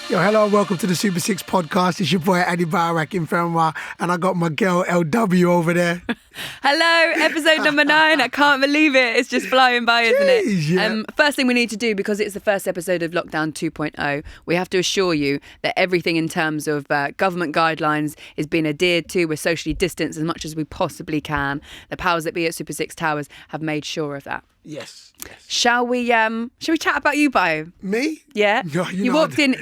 Yo, hello and welcome to the Super 6 podcast. It's your boy Bayo, Akinfenwa, and I got my girl LW over there. Hello, episode number 9. I can't believe it. It's just flying by, isn't it? Yeah. First thing we need to do, because it's the first episode of Lockdown 2.0, we have to assure you that everything in terms of government guidelines is being adhered to. We're socially distanced as much as we possibly can. The powers that be at Super 6 Towers have made sure of that. Yes. Shall we chat about you, Bayo? Me? Yeah. No, you walked in,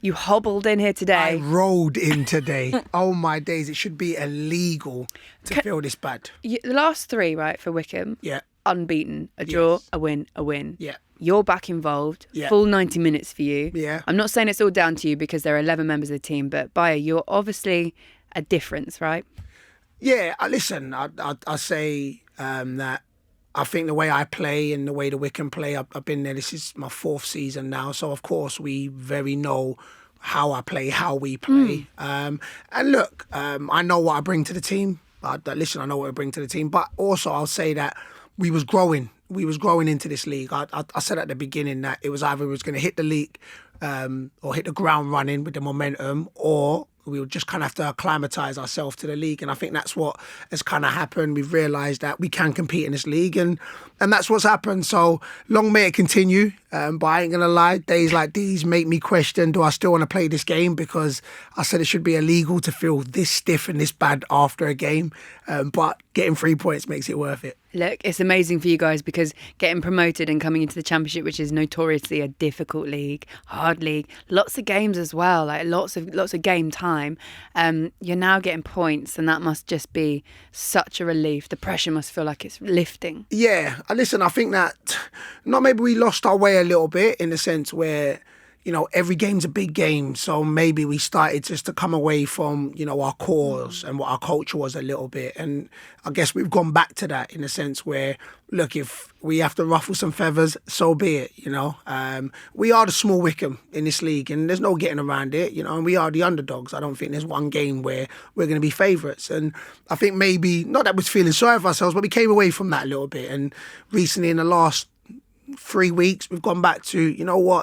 you hobbled in here today. I rolled in today. Oh my days, it should be illegal to feel this bad. The last 3, right, for Wickham? Yeah. Unbeaten. A draw, a win, a win. Yeah. You're back involved. Yeah. Full 90 minutes for you. Yeah. I'm not saying it's all down to you because there are 11 members of the team, but Bayo, you're obviously a difference, right? Yeah, listen, I say that I think the way I play and the way the Wickham play, I've been there. This is my 4th season now, so of course we very know how I play, how we play. And look, I know what I bring to the team. Listen, I know what I bring to the team, but also I'll say that we was growing. We was growing into this league. I said at the beginning that it was either we was going to hit the league or hit the ground running with the momentum, or we would just kind of have to acclimatise ourselves to the league. And I think that's what has kind of happened. We've realised that we can compete in this league, and that's what's happened. So long may it continue. But I ain't going to lie, days like these make me question, do I still want to play this game? Because I said it should be illegal to feel this stiff and this bad after a game. But getting 3 points makes it worth it. Look, it's amazing for you guys because getting promoted and coming into the Championship, which is notoriously a difficult league, hard league, lots of games as well, like lots of game time. You're now getting points, and that must just be such a relief. The pressure must feel like it's lifting. Yeah, listen, I think that maybe we lost our way a little bit in the sense where, every game's a big game. So maybe we started just to come away from, our cause and what our culture was a little bit. And I guess we've gone back to that in the sense where, look, if we have to ruffle some feathers, so be it, We are the small Wickham in this league, and there's no getting around it, and we are the underdogs. I don't think there's one game where we're going to be favourites. And I think maybe, not that we're feeling sorry for ourselves, but we came away from that a little bit. And recently in the last 3 weeks, we've gone back to,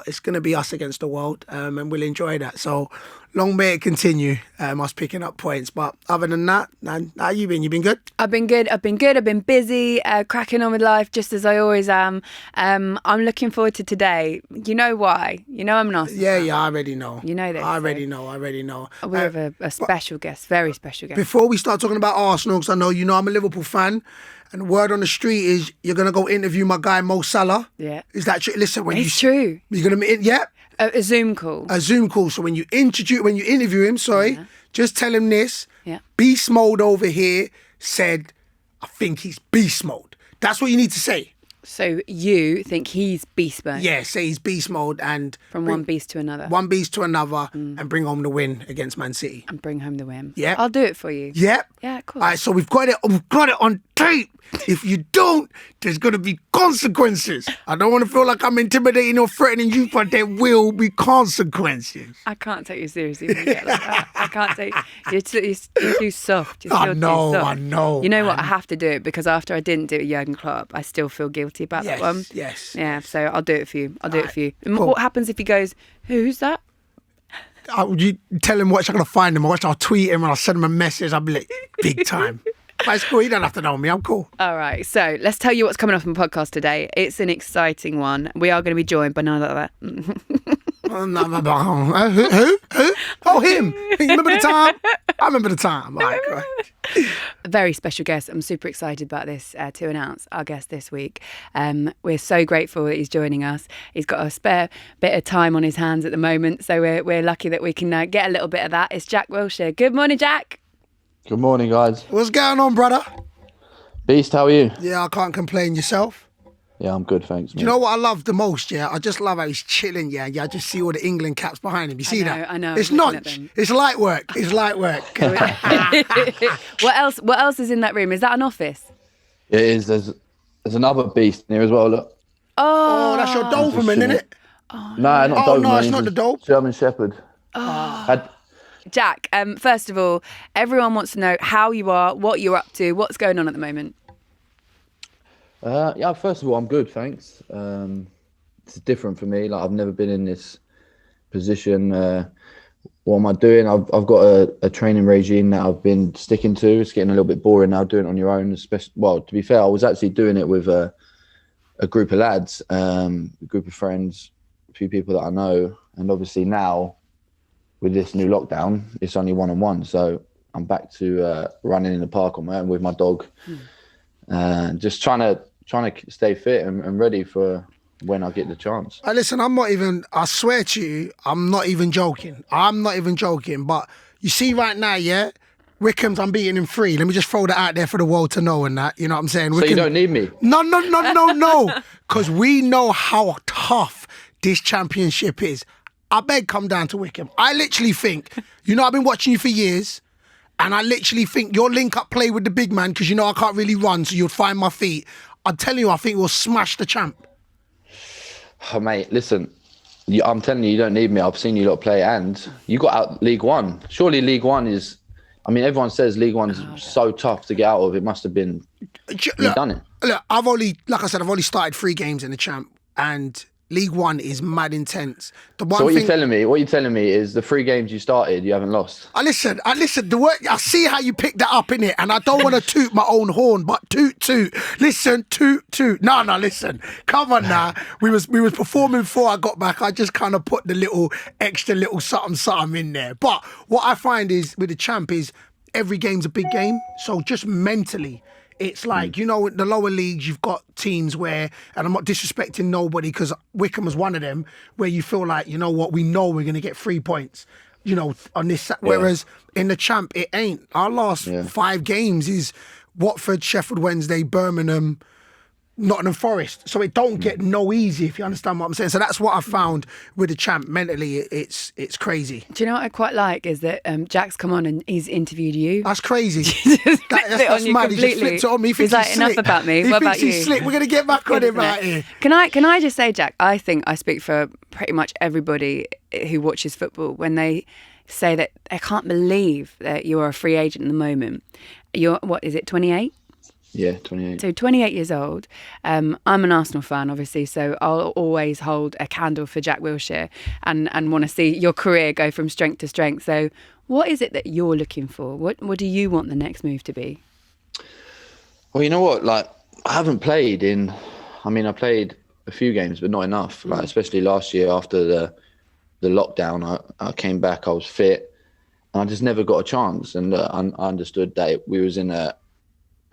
it's going to be us against the world, and we'll enjoy that. So long may it continue, us picking up points. But other than that, how you been? You been good? I've been good. I've been busy, cracking on with life, just as I always am. I'm looking forward to today. You know why? I'm an Arsenal. Yeah, I already know. You know this. I already know. We have a special guest, very special guest. Before we start talking about Arsenal, because I know I'm a Liverpool fan, and word on the street is you're going to go interview my guy Mo Salah. Yeah. Is that true? Listen, it's true. You're going to meet, yeah? A Zoom call. A Zoom call. So when you interview him, just tell him this. Yeah. Beast Mode over here said, I think he's beast mode. That's what you need to say. So you think he's beast mode? Yeah, say he's beast mode and... From one beast to another. One beast to another and bring home the win against Man City. And bring home the win. Yeah. I'll do it for you. Yeah. Yeah, cool. All right, so we've got it on tape. If you don't, there's going to be consequences. I don't want to feel like I'm intimidating or threatening you, but there will be consequences. I can't take you seriously when you get like that. I can't take you're too soft. You're still I know, too soft. I know. You know what? I have to do it because after I didn't do it, Jurgen Klopp, I still feel guilty about that one. Yes. Yeah, so I'll do it for you. I'll do it for you. Cool. What happens if he goes, who's that? You tell him what I'm going to find him. I'll tweet him and I'll send him a message. I'll be like, big time. But it's cool. You don't have to know me. I'm cool. All right. So let's tell you what's coming up on the podcast today. It's an exciting one. We are going to be joined by none of that. Who? Oh, him. You remember the time? I remember the time. All right. A very special guest. I'm super excited about this to announce our guest this week. We're so grateful that he's joining us. He's got a spare bit of time on his hands at the moment, so we're lucky that we can get a little bit of that. It's Jack Wilshere. Good morning, Jack. Good morning, guys. What's going on, brother? Beast, how are you? Yeah, I can't complain. Yourself? Yeah, I'm good, thanks, mate. Do you know what I love the most, yeah? I just love how he's chilling, yeah? I just see all the England caps behind him. You see that? I know. It's not. It's light work. It's light work. What else is in that room? Is that an office? It is. There's another beast in here as well, look. Oh, that's your Doberman, isn't it? No, not Doberman. Oh, no, it's not the Dobe. German Shepherd. Jack, first of all, everyone wants to know how you are, what you're up to, what's going on at the moment. Yeah, first of all, I'm good, thanks. It's different for me. Like, I've never been in this position. What am I doing? I've got a training regime that I've been sticking to. It's getting a little bit boring now doing it on your own. Especially, well, to be fair, I was actually doing it with a group of lads, a group of friends, a few people that I know. And obviously now, with this new lockdown, it's only one-on-one. So I'm back to running in the park on my own with my dog. Just trying to stay fit and ready for when I get the chance. Listen, I swear to you, I'm not even joking. But you see right now, yeah, Wickham's unbeaten in 3. Let me just throw that out there for the world to know and that. You know what I'm saying? So you don't need me? No. Because we know how tough this championship is. I beg, come down to Wickham. I literally think, I've been watching you for years, and I literally think your link-up play with the big man, because I can't really run, so you'll find my feet. I'm telling you, I think we'll smash the champ. Oh, mate, listen, I'm telling you don't need me. I've seen you lot play, and you got out League One. Surely League One is, everyone says League One's so tough to get out of. It must have been, you've done it. Look, I've only started 3 games in the champ, and League One is mad intense. So what you're telling me is the 3 games you started, you haven't lost. I listen. I see how you picked that up in it, and I don't want to toot my own horn, but toot. Listen, toot. No, listen. Come on now. We was performing before I got back. I just kind of put the extra little something in there. But what I find is with the champ is every game's a big game. So just mentally, it's like, in the lower leagues, you've got teams where, and I'm not disrespecting nobody because Wickham was one of them, where you feel like, we know we're going to get 3 points, on this. Whereas in the champ, it ain't. Our last 5 games is Watford, Sheffield Wednesday, Birmingham, Nottingham Forest. So it don't get no easy, if you understand what I'm saying. So that's what I found with the champ. Mentally, it's crazy. Do you know what I quite like is that Jack's come on and he's interviewed you. That's crazy. That's mad. He just flipped it on me. He's like, enough about me. What about you? We're going to get back on him right here. Can I just say, Jack, I think I speak for pretty much everybody who watches football when they say that I can't believe that you are a free agent at the moment. You're, 28? Yeah, 28. So 28 years old. I'm an Arsenal fan, obviously, so I'll always hold a candle for Jack Wilshere and want to see your career go from strength to strength. So what is it that you're looking for? What do you want the next move to be? Well, you know what? Like, I haven't played I played a few games, but not enough. Like, especially last year after the lockdown, I came back, I was fit, and I just never got a chance. And I understood that we was in a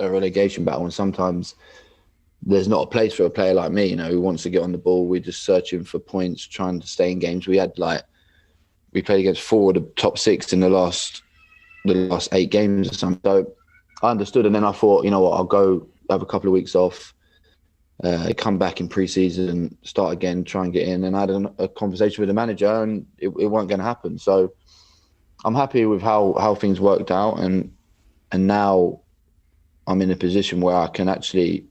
relegation battle, and sometimes there's not a place for a player like me, who wants to get on the ball. We're just searching for points, trying to stay in games. We played against 4 of the top 6 in the last 8 games or something. So I understood, and then I thought, you know what, I'll go have a couple of weeks off, come back in pre-season, start again, try and get in. And I had a conversation with the manager, and it wasn't going to happen. So I'm happy with how things worked out, and now I'm in a position where I can actually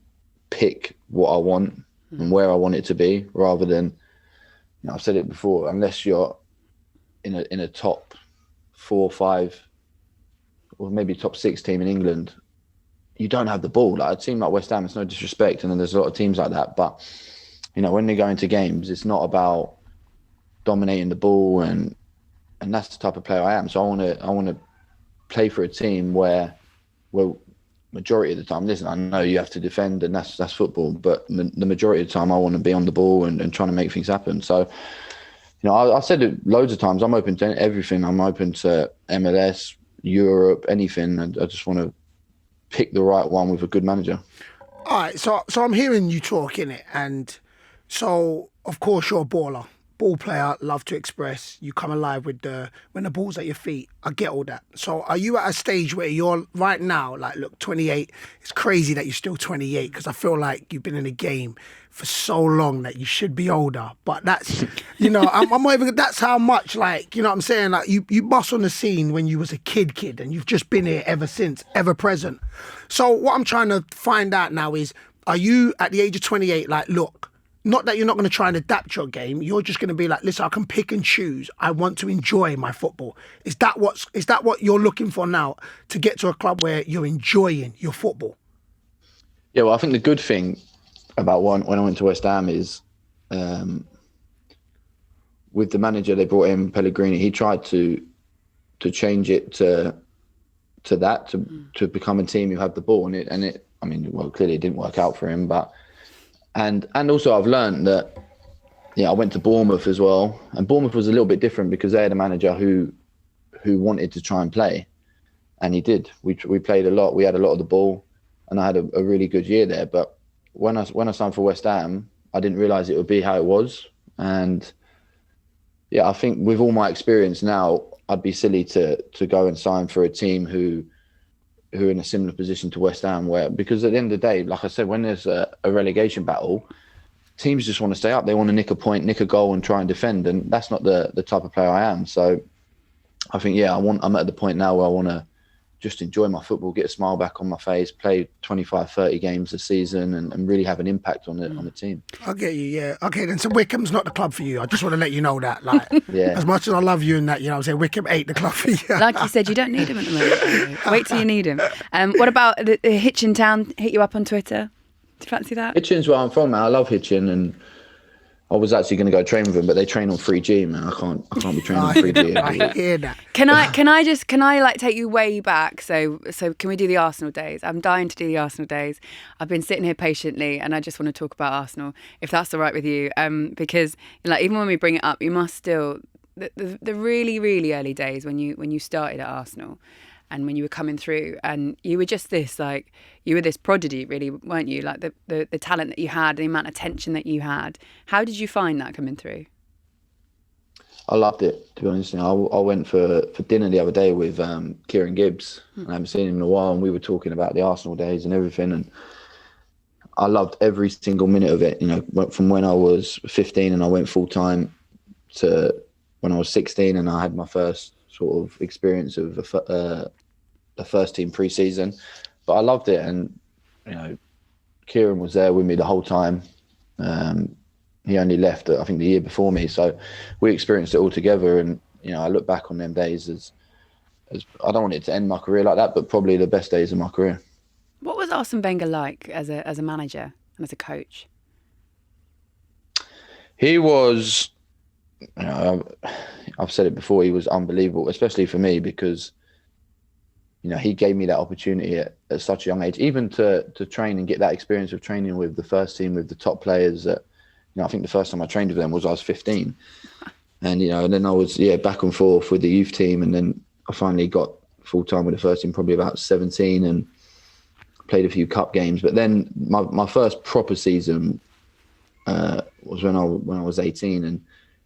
pick what I want and where I want it to be, rather than, I've said it before, unless you're in a top 4 or 5 or maybe top 6 team in England, you don't have the ball. Like a team like West Ham, it's no disrespect, and then there's a lot of teams like that, but when they go into games, it's not about dominating the ball, and that's the type of player I am. So I want to play for a team where majority of the time, listen, I know you have to defend, and that's football, but the majority of the time I want to be on the ball and trying to make things happen. So, I said it loads of times, I'm open to everything. I'm open to MLS, Europe, anything, and I just want to pick the right one with a good manager. All right, so I'm hearing you talking it, and so of course you're a ball player, love to express. You come alive when the ball's at your feet. I get all that. So are you at a stage where you're right now, like, look, 28, it's crazy that you're still 28, because I feel like you've been in the game for so long that you should be older. But that's, I'm not even, that's how much, like, you know what I'm saying? Like, you bust on the scene when you was a kid, and you've just been here ever since, ever present. So what I'm trying to find out now is, are you at the age of 28, like, look, not that you're not going to try and adapt your game. You're just going to be like, listen, I can pick and choose. I want to enjoy my football. Is that what you're looking for now, to get to a club where you're enjoying your football? Yeah, well, I think the good thing about when I went to West Ham is we with the manager they brought in, Pellegrini, he tried to change it to become a team who have the ball, and it. I mean, well, clearly it didn't work out for him, but and also I've learned that. Yeah, I went to Bournemouth as well, and Bournemouth was a little bit different because they had a manager who wanted to try and play, and he did. We played a lot. We had a lot of the ball, and I had a really good year there. But when I signed for West Ham, I didn't realise it would be how it was. And yeah, I think with all my experience now, I'd be silly to go and sign for a team who are in a similar position to West Ham, because at the end of the day, like I said, when there's a relegation battle, teams just want to stay up. They want to nick a point, nick a goal, and try and defend. And that's not the type of player I am. So I think, yeah, I'm at the point now where I want to just enjoy my football, get a smile back on my face, play 25, 30 games a season, and really have an impact on the team. I get you, yeah. Okay, then so Wickham's not the club for you. I just want to let you know that. Like, yeah. As much as I love you and that, I'm saying Wickham ain't the club for you. Like you said, you don't need him at the moment. Wait till you need him. What about the Hitchin Town? Hit you up on Twitter? Do you fancy that? Hitchin's where I'm from, man. I love Hitchin, and I was actually going to go train with them, but they train on 3G, man. I can't be training on 3G. I hear that. Can I like take you way back? So can we do the Arsenal days? I'm dying to do the Arsenal days. I've been sitting here patiently, and I just want to talk about Arsenal, if that's all right with you. Because like even when we bring it up, you must still the really really early days when you started at Arsenal. And when you were coming through, and you were just this, like, you were this prodigy, really, weren't you? Like the talent that you had, the amount of attention that you had. How did you find that coming through? I loved it, to be honest. I went for dinner the other day with Kieran Gibbs. I haven't seen him in a while, and we were talking about the Arsenal days and everything. And I loved every single minute of it. From when I was 15 and I went full time to when I was 16 and I had my first sort of experience of a first team pre-season, but I loved it. And Kieran was there with me the whole time. He only left I think the year before me, so we experienced it all together. And I look back on them days as I don't want it to end my career like that, but probably the best days of my career. What was Arsene Wenger like as a manager and as a coach? He was, I've said it before, he was unbelievable, especially for me, because he gave me that opportunity at such a young age, even to train and get that experience of training with the first team, with the top players. That I think the first time I trained with them was I was 15, and and then I was back and forth with the youth team, and then I finally got full time with the first team probably about 17 and played a few cup games. But then my first proper season was when I was 18, and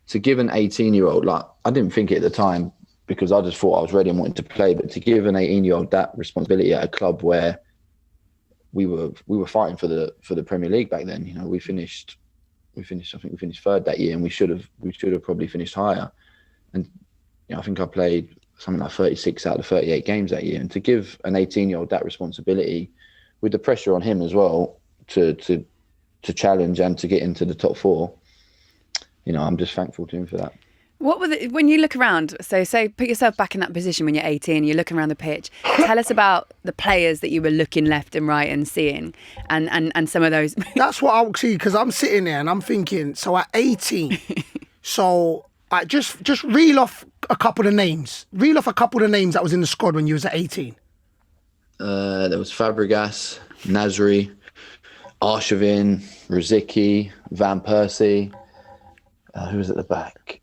to give an 18-year-old, like, I didn't think it at the time because I just thought I was ready and wanted to play, but to give an 18-year-old that responsibility at a club where we were fighting for the Premier League back then. We finished I think we finished third that year, and we should have probably finished higher. And I think I played something like 36 out of 38 games that year, and to give an 18-year-old that responsibility with the pressure on him as well to challenge and to get into the top four, I'm just thankful to him for that. What was it when you look around? So put yourself back in that position when you're 18, you're looking around the pitch. Tell us about the players that you were looking left and right and seeing, and some of those. That's what I'll see, because I'm sitting there and I'm thinking, so at 18, so I just reel off a couple of names. Reel off a couple of names that was in the squad when you was at 18. There was Fabregas, Nasri, Arshavin, Rosicky, Van Persie. Who was at the back?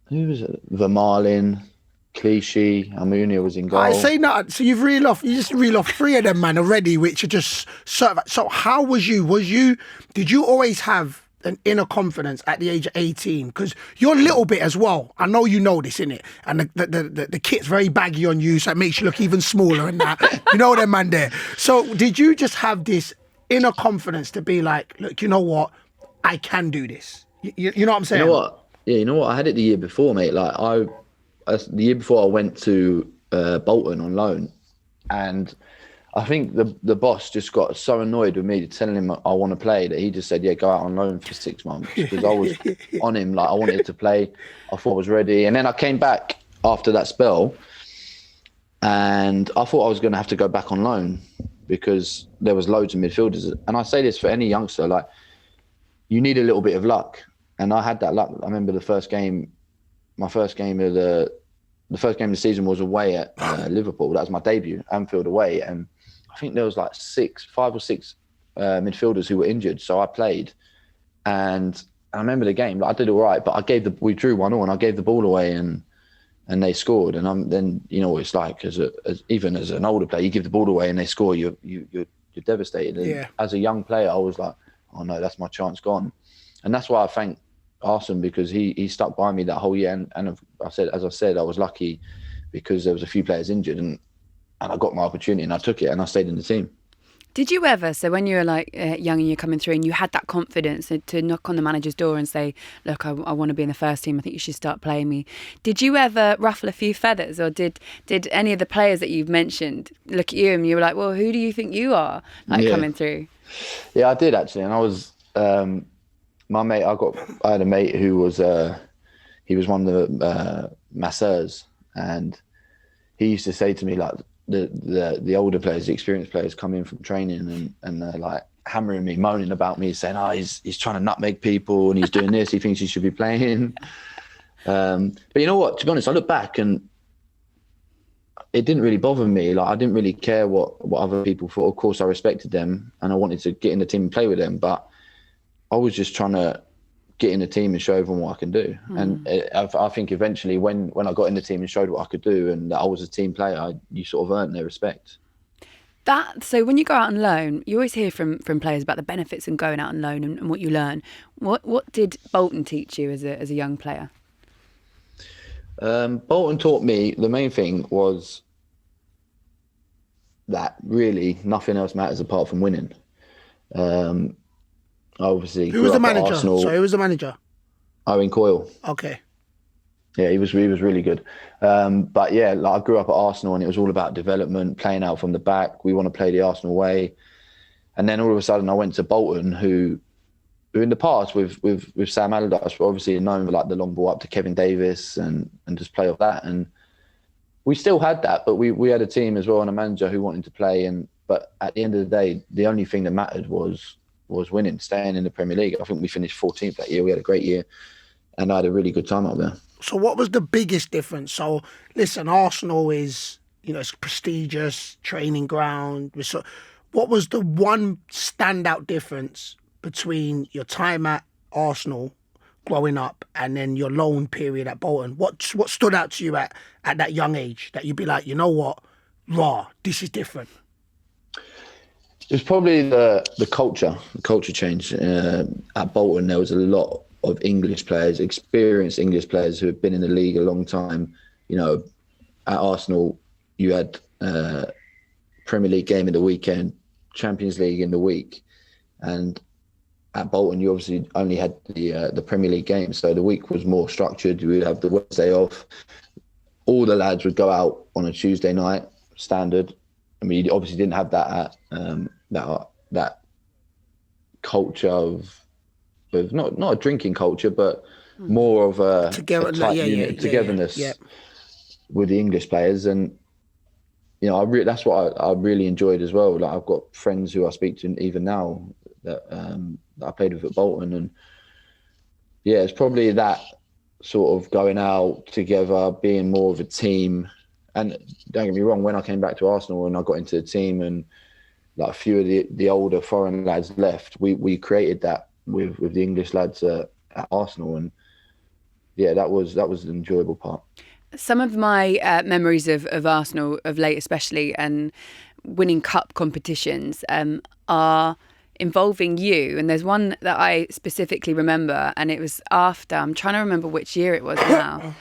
Who was it? Vermaelen, Clichy, Almunia was in goal. I say that. So you just reel off three of them, man, already, which are just so how was you? Did you always have an inner confidence at the age of 18? Because you're a little bit as well. I know you know this, innit? And the kit's very baggy on you, so it makes you look even smaller and that. You know them, man, there. So did you just have this inner confidence to be like, look, you know what? I can do this. You know what I'm saying? You know what? Yeah, you know what? I had it the year before, mate. Like the year before I went to Bolton on loan, and I think the boss just got so annoyed with me telling him I want to play that he just said, go out on loan for 6 months, because I was on him. Like, I wanted to play. I thought I was ready. And then I came back after that spell, and I thought I was going to have to go back on loan because there was loads of midfielders. And I say this for any youngster, like, you need a little bit of luck. And I had that luck. I remember my first game of the first game of the season was away at Liverpool. That was my debut, Anfield away. And I think there was like 5 or 6 midfielders who were injured. So I played, and I remember the game. Like, I did all right, but we drew 1-1, and I gave the ball away, and they scored. And then you know what it's like even as an older player, you give the ball away and they score, you're devastated. And as a young player, I was like, oh no, that's my chance gone. And that's why I thank Arsene, because he stuck by me that whole year. And as I said, I was lucky because there was a few players injured, and I got my opportunity and I took it and I stayed in the team. Did you ever, so when you were like young and you're coming through and you had that confidence to knock on the manager's door and say, look, I want to be in the first team, I think you should start playing me. Did you ever ruffle a few feathers, or did any of the players that you've mentioned look at you and you were like, well, who do you think you are coming through? Yeah, I did actually. And I was, my mate, I had a mate who was, he was one of the masseurs, and he used to say to me, like, the older players, the experienced players come in from training and they're like hammering me, moaning about me, saying, he's trying to nutmeg people and he's doing this, he thinks he should be playing. But you know what, to be honest, I look back and it didn't really bother me. Like, I didn't really care what other people thought. Of course, I respected them and I wanted to get in the team and play with them, but I was just trying to get in the team and show everyone what I can do. And I think eventually when I got in the team and showed what I could do and that I was a team player, you sort of earned their respect. So when you go out on loan, you always hear from players about the benefits of going out on loan and what you learn. What did Bolton teach you as a young player? Bolton taught me, the main thing was that really nothing else matters apart from winning. Obviously, who was the manager? Sorry, who was the manager? Owen Coyle. Okay. Yeah, he was really good. But yeah, like, I grew up at Arsenal and it was all about development, playing out from the back. We want to play the Arsenal way. And then all of a sudden I went to Bolton, who in the past with Sam Allardyce were obviously known for like the long ball up to Kevin Davis and just play off that. And we still had that, but we had a team as well and a manager who wanted to play. But at the end of the day, the only thing that mattered was winning, staying in the Premier League. I think we finished 14th that year. We had a great year and I had a really good time up there. So what was the biggest difference? So listen, Arsenal is, it's prestigious, training ground. So what was the one standout difference between your time at Arsenal growing up and then your loan period at Bolton? What stood out to you at that young age that you'd be like, you know what, this is different? It was probably the culture change. At Bolton, there was a lot of English players, experienced English players who had been in the league a long time. At Arsenal, you had Premier League game in the weekend, Champions League in the week. And at Bolton, you obviously only had the Premier League game. So the week was more structured. You would have the Wednesday off. All the lads would go out on a Tuesday night, standard. I mean, you obviously didn't have that at that culture of not a drinking culture, but more of a togetherness with the English players. And that's what I really enjoyed as well. Like, I've got friends who I speak to even now that I played with at Bolton, and yeah, it's probably that sort of going out together, being more of a team. And don't get me wrong, when I came back to Arsenal and I got into the team and like a few of the older foreign lads left, we created that with the English lads at Arsenal. And yeah, that was an enjoyable part. Some of my memories of Arsenal of late especially and winning cup competitions are involving you. And there's one that I specifically remember, and it was after, I'm trying to remember which year it was now.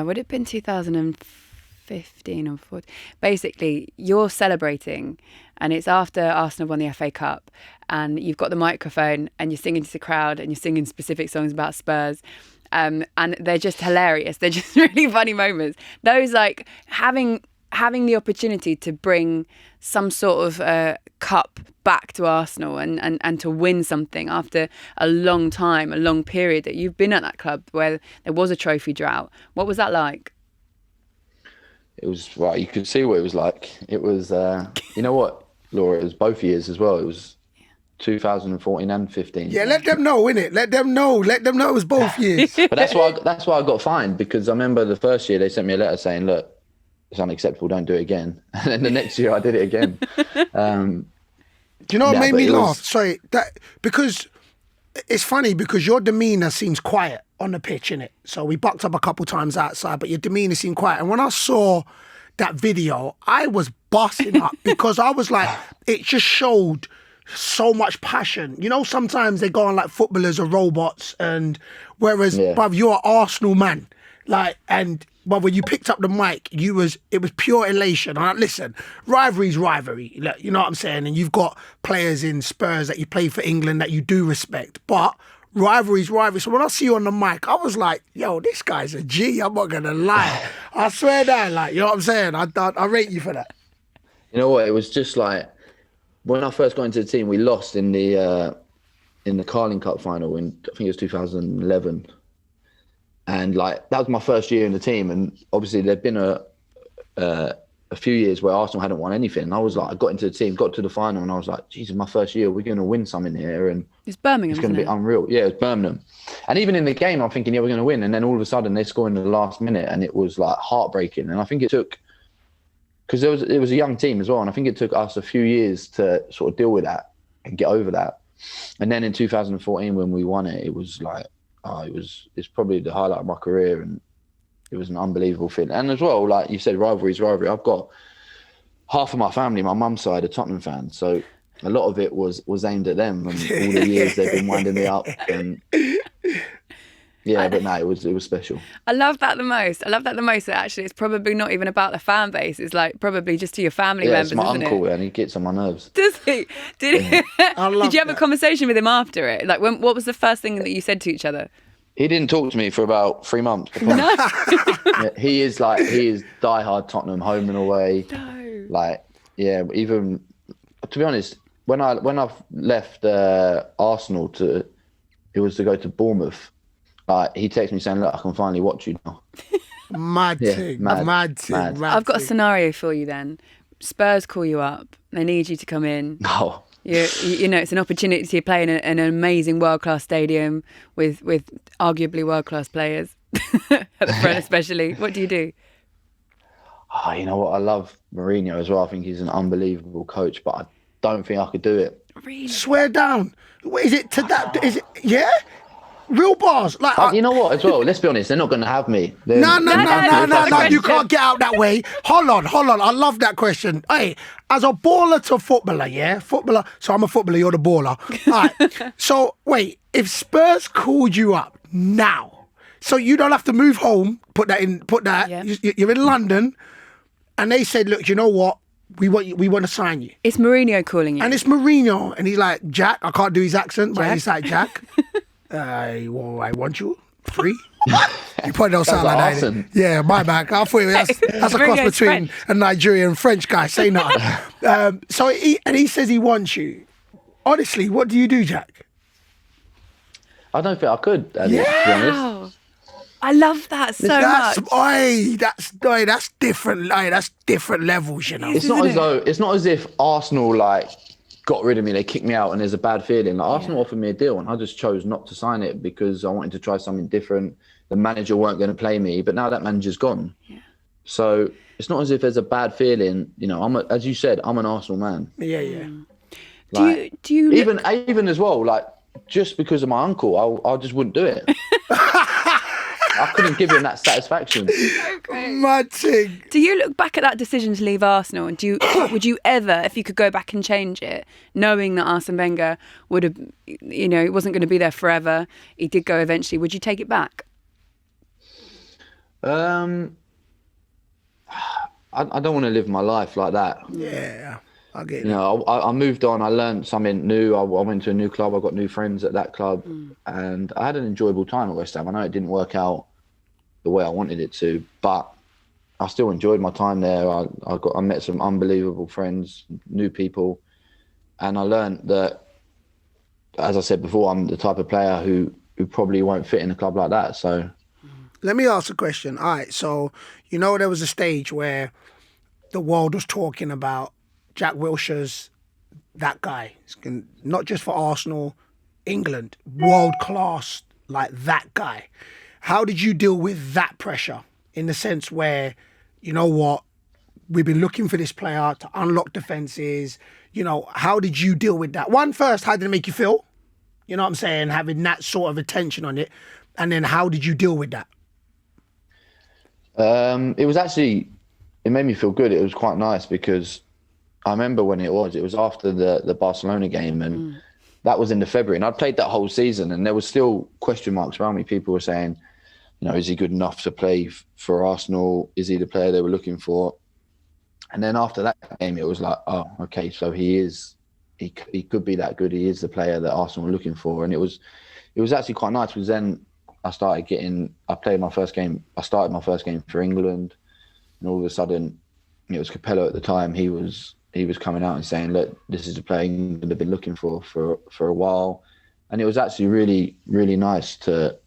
Would it have been 2015 or 14? Basically, you're celebrating and it's after Arsenal won the FA Cup and you've got the microphone and you're singing to the crowd and you're singing specific songs about Spurs. And they're just hilarious. They're just really funny moments. Those, like, having the opportunity to bring some sort of cup back to Arsenal and to win something after a long time, a long period that you've been at that club where there was a trophy drought. What was that like? It was, right, you could see what it was like. It was, you know what, Laura, it was both years as well. It was 2014 and 15. Yeah, let them know, innit? Let them know it was both years. But that's why I got fined, because I remember the first year they sent me a letter saying, look, it's unacceptable, don't do it again. And then the next year I did it again. Do you know what made me laugh? Sorry, because it's funny because your demeanour seems quiet on the pitch, innit? So we bucked up a couple times outside, but your demeanour seemed quiet. And when I saw that video, I was busting up because I was like, it just showed so much passion. You know, sometimes they go on like footballers are robots, and whereas, bruv, you're an Arsenal man. But when you picked up the mic, it was pure elation. And listen, rivalry's rivalry. You know what I'm saying? And you've got players in Spurs that you play for England that you do respect. But rivalry's rivalry. So when I see you on the mic, I was like, yo, this guy's a G. I'm not going to lie. I swear down, you know what I'm saying? I rate you for that. You know what? It was just like, when I first got into the team, we lost in the Carling Cup final I think it was 2011. And that was my first year in the team, and obviously there'd been a few years where Arsenal hadn't won anything. And I was like, I got into the team, got to the final, and I was like, Jesus, my first year, we're going to win something here, and it's Birmingham. It's going to be unreal. Yeah, it's Birmingham. And even in the game, I'm thinking, yeah, we're going to win, and then all of a sudden they score in the last minute, and it was like heartbreaking. And I think it took, because it was a young team as well, and I think it took us a few years to sort of deal with that and get over that. And then in 2014, when we won it, it was like, it's probably the highlight of my career, and it was an unbelievable feeling. And as well, like you said, rivalry's rivalry. I've got half of my family, my mum's side, are Tottenham fans, so a lot of it was aimed at them, and all the years they've been winding me up. And but no, it was special. I love that the most. That actually it's probably not even about the fan base. It's like probably just to your family members. Yeah, it's my isn't uncle, it? and he gets on my nerves. Does he? Did you have a conversation with him after it? Like, what was the first thing that you said to each other? He didn't talk to me for about 3 months. No. He is diehard Tottenham, home and away. No. Even to be honest, when I've left Arsenal to go to Bournemouth, he texted me saying, look, I can finally watch you now. Mad thing. I've got a scenario for you then. Spurs call you up. They need you to come in. No. You know, it's an opportunity to play in an amazing world-class stadium with arguably world-class players, at the front especially. What do you do? Oh, you know what? I love Mourinho as well. I think he's an unbelievable coach, but I don't think I could do it. Really? Swear down. Is it to that? Is it? Yeah. Real bars. You know what? As well, let's be honest. They're not going to have me. No. You can't get out that way. Hold on. I love that question. Hey, as a baller to footballer, yeah, footballer. So I'm a footballer. You're the baller. All right. So wait, if Spurs called you up now, so you don't have to move home. Put that. Yeah. You're in London, and they said, look, you know what? We want to sign you. It's Mourinho calling you, and it's Mourinho, and he's like, Jack. I can't do his accent, but he's like, Jack. I want you free. You probably don't sound like awesome. that. Yeah, my bad. I thought that's a cross between a Nigerian and French guy. Say nothing. So he says he wants you. Honestly, what do you do, Jack? I don't think I could. To be honest. I love that so much. That's different. That's different levels, you know. It's not as if Arsenal got rid of me, they kicked me out, and there's a bad feeling. Arsenal offered me a deal, and I just chose not to sign it because I wanted to try something different. The manager weren't going to play me, but now that manager's gone. Yeah. So it's not as if there's a bad feeling. You know, as you said, I'm an Arsenal man. Yeah. Do you even as well? Just because of my uncle, I just wouldn't do it. I couldn't give him that satisfaction. Mad thing. Do you look back at that decision to leave Arsenal, and would you ever, if you could go back and change it, knowing that Arsene Wenger would have, he wasn't going to be there forever, he did go eventually, would you take it back? I don't want to live my life like that. Yeah, I get it. You know, I moved on. I learned something new. I went to a new club. I got new friends at that club, and I had an enjoyable time at West Ham. I know it didn't work out the way I wanted it to, but I still enjoyed my time there. I met some unbelievable friends, new people, and I learned that, as I said before, I'm the type of player who probably won't fit in a club like that. So, let me ask a question. All right, so there was a stage where the world was talking about Jack Wilshere's that guy. Not just for Arsenal, England, world class, like that guy. How did you deal with that pressure in the sense where, you know what, we've been looking for this player to unlock defences. You know, how did you deal with that? One, first, how did it make you feel? You know what I'm saying? Having that sort of attention on it. And then how did you deal with that? It was actually, it made me feel good. It was quite nice because I remember when it was after the Barcelona game, and that was in the February, and I'd played that whole season, and there was still question marks around me. People were saying, you know, is he good enough to play for Arsenal? Is he the player they were looking for? And then after that game, it was like, oh, okay, so he could be that good. He is the player that Arsenal were looking for. And it was actually quite nice because then I started my first game for England, and all of a sudden, it was Capello at the time. He was coming out and saying, look, this is a player England have been looking for a while. And it was actually really, really nice to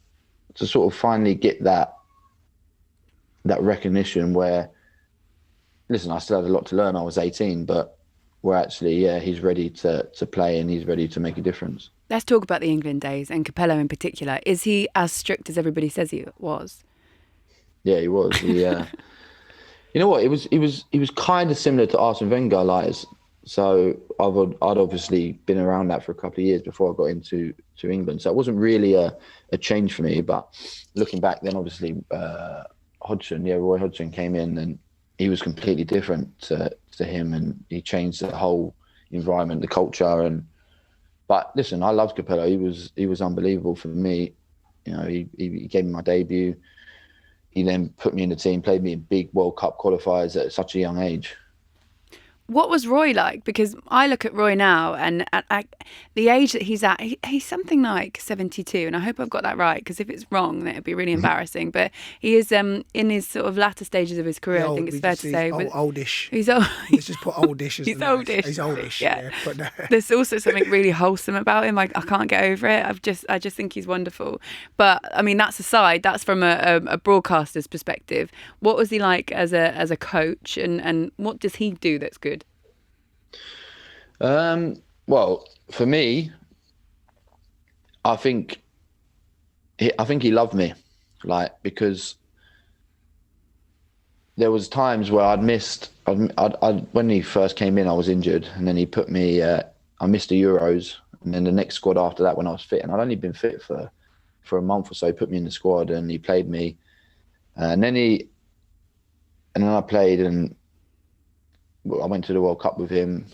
sort of finally get that recognition where, listen, I still had a lot to learn. I was 18, but we're actually, he's ready to play and he's ready to make a difference. Let's talk about the England days and Capello in particular. Is he as strict as everybody says he was? Yeah, he was. You know what? It was kind of similar to Arsene Wenger. So I'd obviously been around that for a couple of years before I got into England. So it wasn't really a change for me. But looking back, then obviously Roy Hodgson came in and he was completely different to him, and he changed the whole environment, the culture. But listen, I loved Capello. He was unbelievable for me. You know, he gave me my debut. He then put me in the team, played me in big World Cup qualifiers at such a young age. What was Roy like? Because I look at Roy now, and at the age that he's at, he's something like 72, and I hope I've got that right, because if it's wrong, then it'd be really embarrassing. But he is in his sort of latter stages of his career, I think it's fair to say. Oldish. He's old. Let's just put oldish. He's oldish. He's oldish. Yeah. There's also something really wholesome about him. I can't get over it. I just think he's wonderful. But I mean, that's aside. That's from a broadcaster's perspective. What was he like as a coach, and what does he do that's good? Well, for me, I think he loved me, because there was times where I'd missed. When he first came in, I was injured, and then he put me. I missed the Euros, and then the next squad after that, when I was fit, and I'd only been fit for a month or so, he put me in the squad, and he played me, and then I played, and I went to the World Cup with him.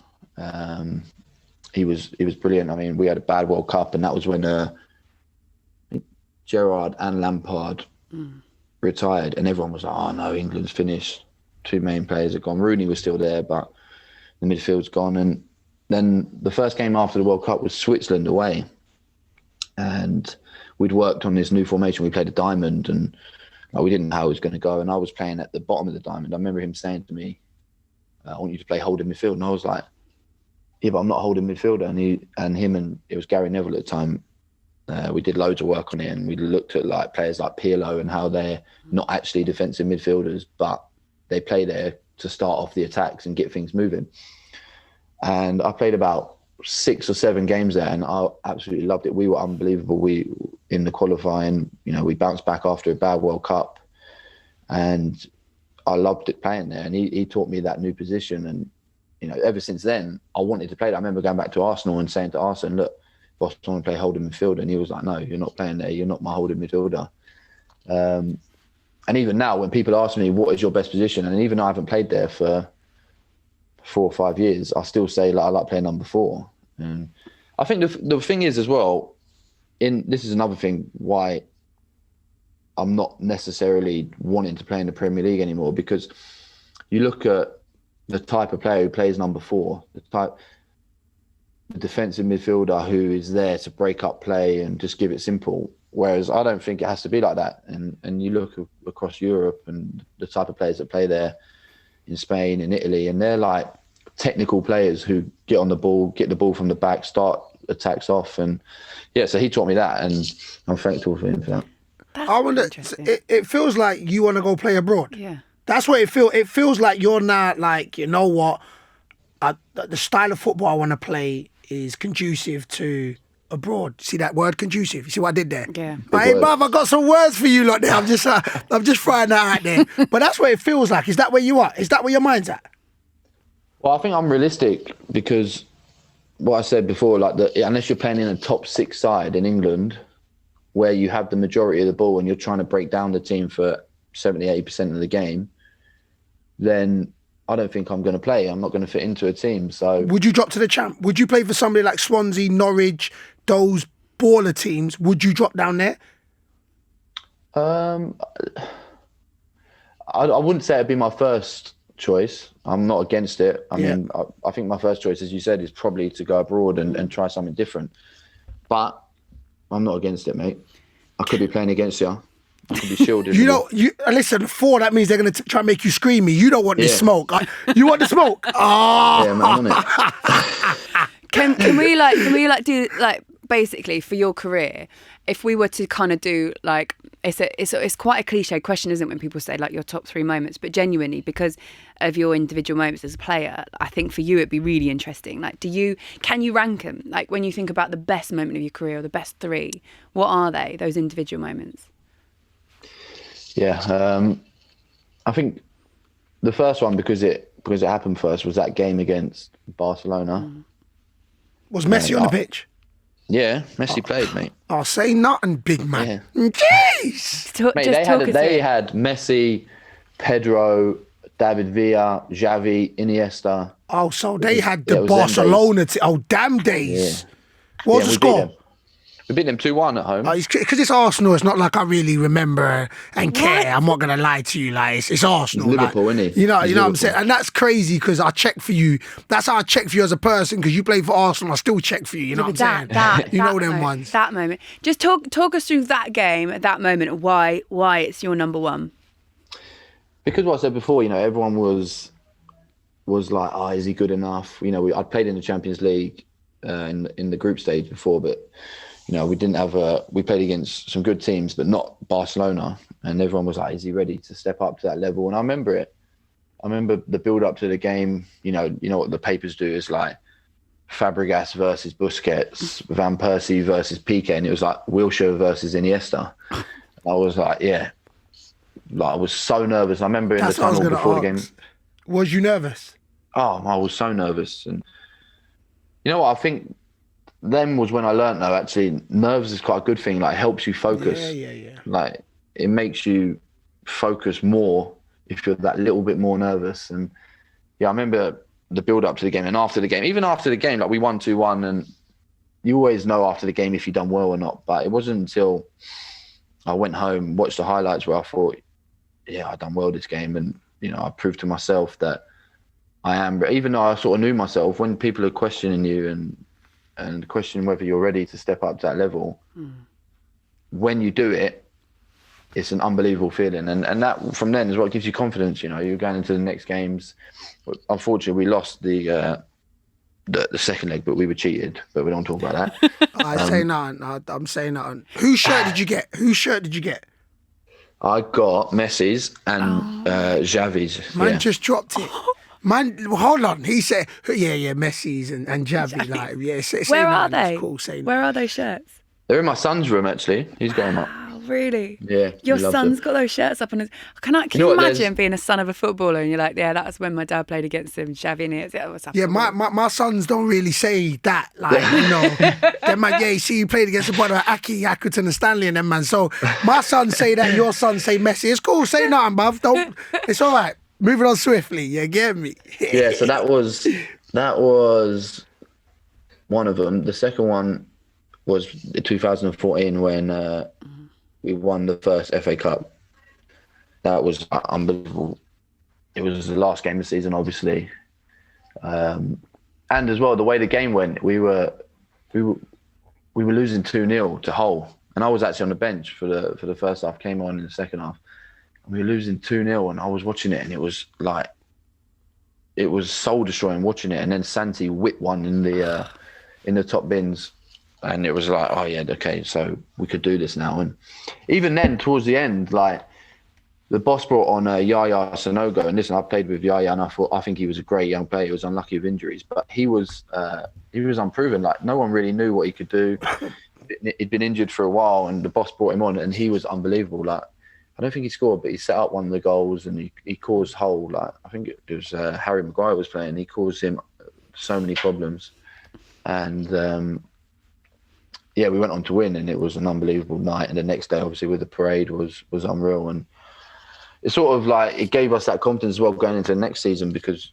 He was brilliant. I mean, we had a bad World Cup, and that was when Gerrard and Lampard retired, and everyone was like, "Oh no, England's finished. Two main players are gone." Rooney was still there, but the midfield's gone. And then the first game after the World Cup was Switzerland away, and we'd worked on this new formation. We played a diamond, and we didn't know how it was going to go. And I was playing at the bottom of the diamond. I remember him saying to me, "I want you to play holding midfield," and I was like, yeah, but I'm not holding midfielder. And it was Gary Neville at the time. We did loads of work on it, and we looked at players like Pirlo and how they're not actually defensive midfielders, but they play there to start off the attacks and get things moving. And I played about 6 or 7 games there, and I absolutely loved it. We were unbelievable. In the qualifying, we bounced back after a bad World Cup, and I loved it playing there. And he taught me that new position, and ever since then, I wanted to play that. I remember going back to Arsenal and saying to Arsene, look, boss, I want to play holding midfielder. And he was like, no, you're not playing there. You're not my holding midfielder. And even now, when people ask me, what is your best position? And even though I haven't played there for 4 or 5 years, I still say I like playing number 4. And I think the thing is as well, this is another thing why I'm not necessarily wanting to play in the Premier League anymore, because you look at the type of player who plays number 4, the defensive midfielder who is there to break up play and just give it simple. Whereas I don't think it has to be like that. And you look across Europe and the type of players that play there in Spain and Italy, and they're like technical players who get on the ball, get the ball from the back, start attacks off. And so he taught me that, and I'm thankful for him for that. I wonder, it feels like you want to go play abroad. Yeah. That's what it feels. It feels like you're not like, you know what, the style of football I want to play is conducive to abroad. See that word, conducive? You see what I did there? Yeah. Hey, bruv, I got some words for you lot there. I'm just throwing that out there. But that's what it feels like. Is that where you are? Is that where your mind's at? Well, I think I'm realistic because what I said before, like unless you're playing in a top 6 side in England, where you have the majority of the ball and you're trying to break down the team for 70-80% of the game, then I don't think I'm going to play. I'm not going to fit into a team. So, would you drop to the champ? Would you play for somebody like Swansea, Norwich, those baller teams? Would you drop down there? I wouldn't say it'd be my first choice. I'm not against it. I mean, I think my first choice, as you said, is probably to go abroad and try something different. But I'm not against it, mate. I could be playing against you. I could be shielded. Listen, 4, that means they're going to try and make you scream me. You don't want this smoke. You want the smoke? Oh. Yeah, man, I'm on it. Can we do basically for your career, if we were to kind of do like, it's quite a cliche question, isn't it, when people say like your top 3 moments, but genuinely because of your individual moments as a player, I think for you it'd be really interesting. Like, can you rank them? Like when you think about the best moment of your career or the best 3, what are they, those individual moments? Yeah, I think the first one, because it happened first, was that game against Barcelona. Was Messi on the pitch? Yeah, Messi played, mate. Oh, say nothing, big man. Yeah. Jeez! Mate, they had Messi, Pedro, David Villa, Xavi, Iniesta. Oh, so they had the Barcelona team. Oh, damn days. Yeah. What was the score? We beat them 2-1 at home. Because it's Arsenal, it's not like I really remember and care. I'm not going to lie to you. Like, it's Arsenal. It's Liverpool, isn't it? You know what I'm saying? And that's crazy because I check for you. That's how I check for you as a person, because you play for Arsenal. I still check for you. You know what I'm saying? You know them ones. That moment. Just talk us through that game at that moment, why it's your number 1. Because what I said before, everyone was like, oh, is he good enough? I'd played in the Champions League in the group stage before, but we didn't have we played against some good teams, but not Barcelona. And everyone was like, is he ready to step up to that level? And I remember it. I remember the build up to the game. You know what the papers do is like Fabregas versus Busquets, Van Persie versus Piqué. And it was like Wilshere versus Iniesta. I was like, yeah. Like, I was so nervous. I remember in the tunnel before the game. Was you nervous? Oh, I was so nervous. And you know what? I think then was when I learned, though, actually, nerves is quite a good thing. Like, it helps you focus. Yeah. Like, it makes you focus more if you're that little bit more nervous. And yeah, I remember the build up to the game and after the game. Even after the game, like, we won 2-1, and you always know after the game if you've done well or not. But it wasn't until I went home, watched the highlights, where I thought, yeah, I've done well this game. And, I proved to myself that I am. But even though I sort of knew myself, when people are questioning you and questioning whether you're ready to step up to that level, when you do it, it's an unbelievable feeling. And that from then is what gives you confidence. You're going into the next games. Unfortunately, we lost the second leg, but we were cheated. But we don't talk about that. I say nothing. I'm saying nothing. Whose shirt did you get? I got Messi's and Xavi's. Man just dropped it. Man, hold on. He said, yeah, Messi's and Xavi. Like, yeah, say where are they? Cool, where are those shirts? They're in my son's room, actually. He's got them up. Wow, really? Yeah. Your son's got those shirts up on his... Can you imagine being a son of a footballer and you're like, yeah, that's when my dad played against him, Xavi, and it's... Yeah, my sons don't really say that. Like, them man, yeah, you see, you played against the brother Aki, Accrington and Stanley and them, man. So my sons say that, your sons say Messi. It's cool, say nothing, bruv. It's all right. Moving on swiftly, you get me? Yeah, so that was one of them. The second one was 2014 when we won the first FA Cup. That was unbelievable. It was the last game of the season, obviously, and as well the way the game went. We were losing 2-0 to Hull, and I was actually on the bench for the first half. Came on in the second half. We were losing 2-0, and I was watching it, and it was like, it was soul destroying watching it. And then Santi whipped one in the top bins, and it was like, oh yeah, okay, so we could do this now. And even then, towards the end, like, the boss brought on Yaya Sanogo, and listen, I played with Yaya, and I think he was a great young player. He was unlucky with injuries, but he was unproven. Like, no one really knew what he could do. He'd been injured for a while, and the boss brought him on, and he was unbelievable. Like, I don't think he scored, but he set up one of the goals, and he caused Hull. Like, I think it was Harry Maguire was playing. He caused him so many problems, and we went on to win, and it was an unbelievable night. And the next day, obviously, with the parade was unreal, and it's sort of like it gave us that confidence as well going into the next season, because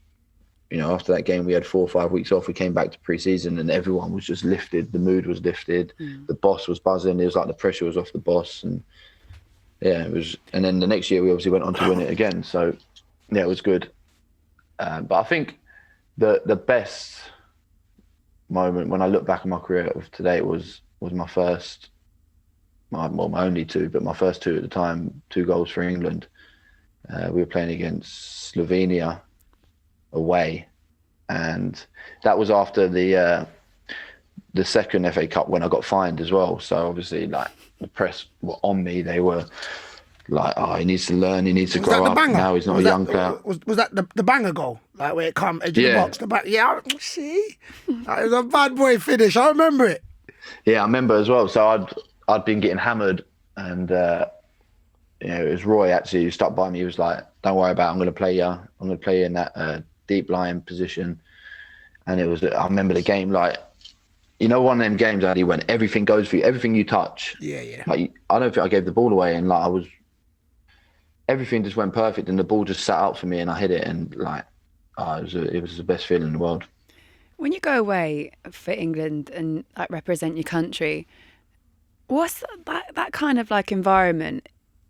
after that game we had 4 or 5 weeks off. We came back to pre-season and everyone was just lifted. The mood was lifted. The boss was buzzing. It was like the pressure was off the boss, and it was. And then the next year we obviously went on to win it again. So it was good. But I think the best moment when I look back on my career of today was my first, my only two, but my first two at the time, 2 goals for England. We were playing against Slovenia away, and that was after the second FA Cup when I got fined as well. So obviously, like, the press were on me. They were like, "Oh, he needs to learn. He needs to grow up. Now he's not a young player." Was that the banger goal? Like, where it come edge of the box, the back? Yeah, see, that was a bad boy finish. I remember it. Yeah, I remember as well. So I'd been getting hammered, and it was Roy actually who stuck by me. He was like, "Don't worry about it. I'm going to play you. I'm going to play you in that deep lying position." And it was. I remember the game like, one of them games, Addy, when everything goes for you, everything you touch. Yeah. Like, I don't think I gave the ball away, and like everything just went perfect, and the ball just sat out for me, and I hit it, and like, it was the best feeling in the world. When you go away for England and like represent your country, what's that kind of like environment?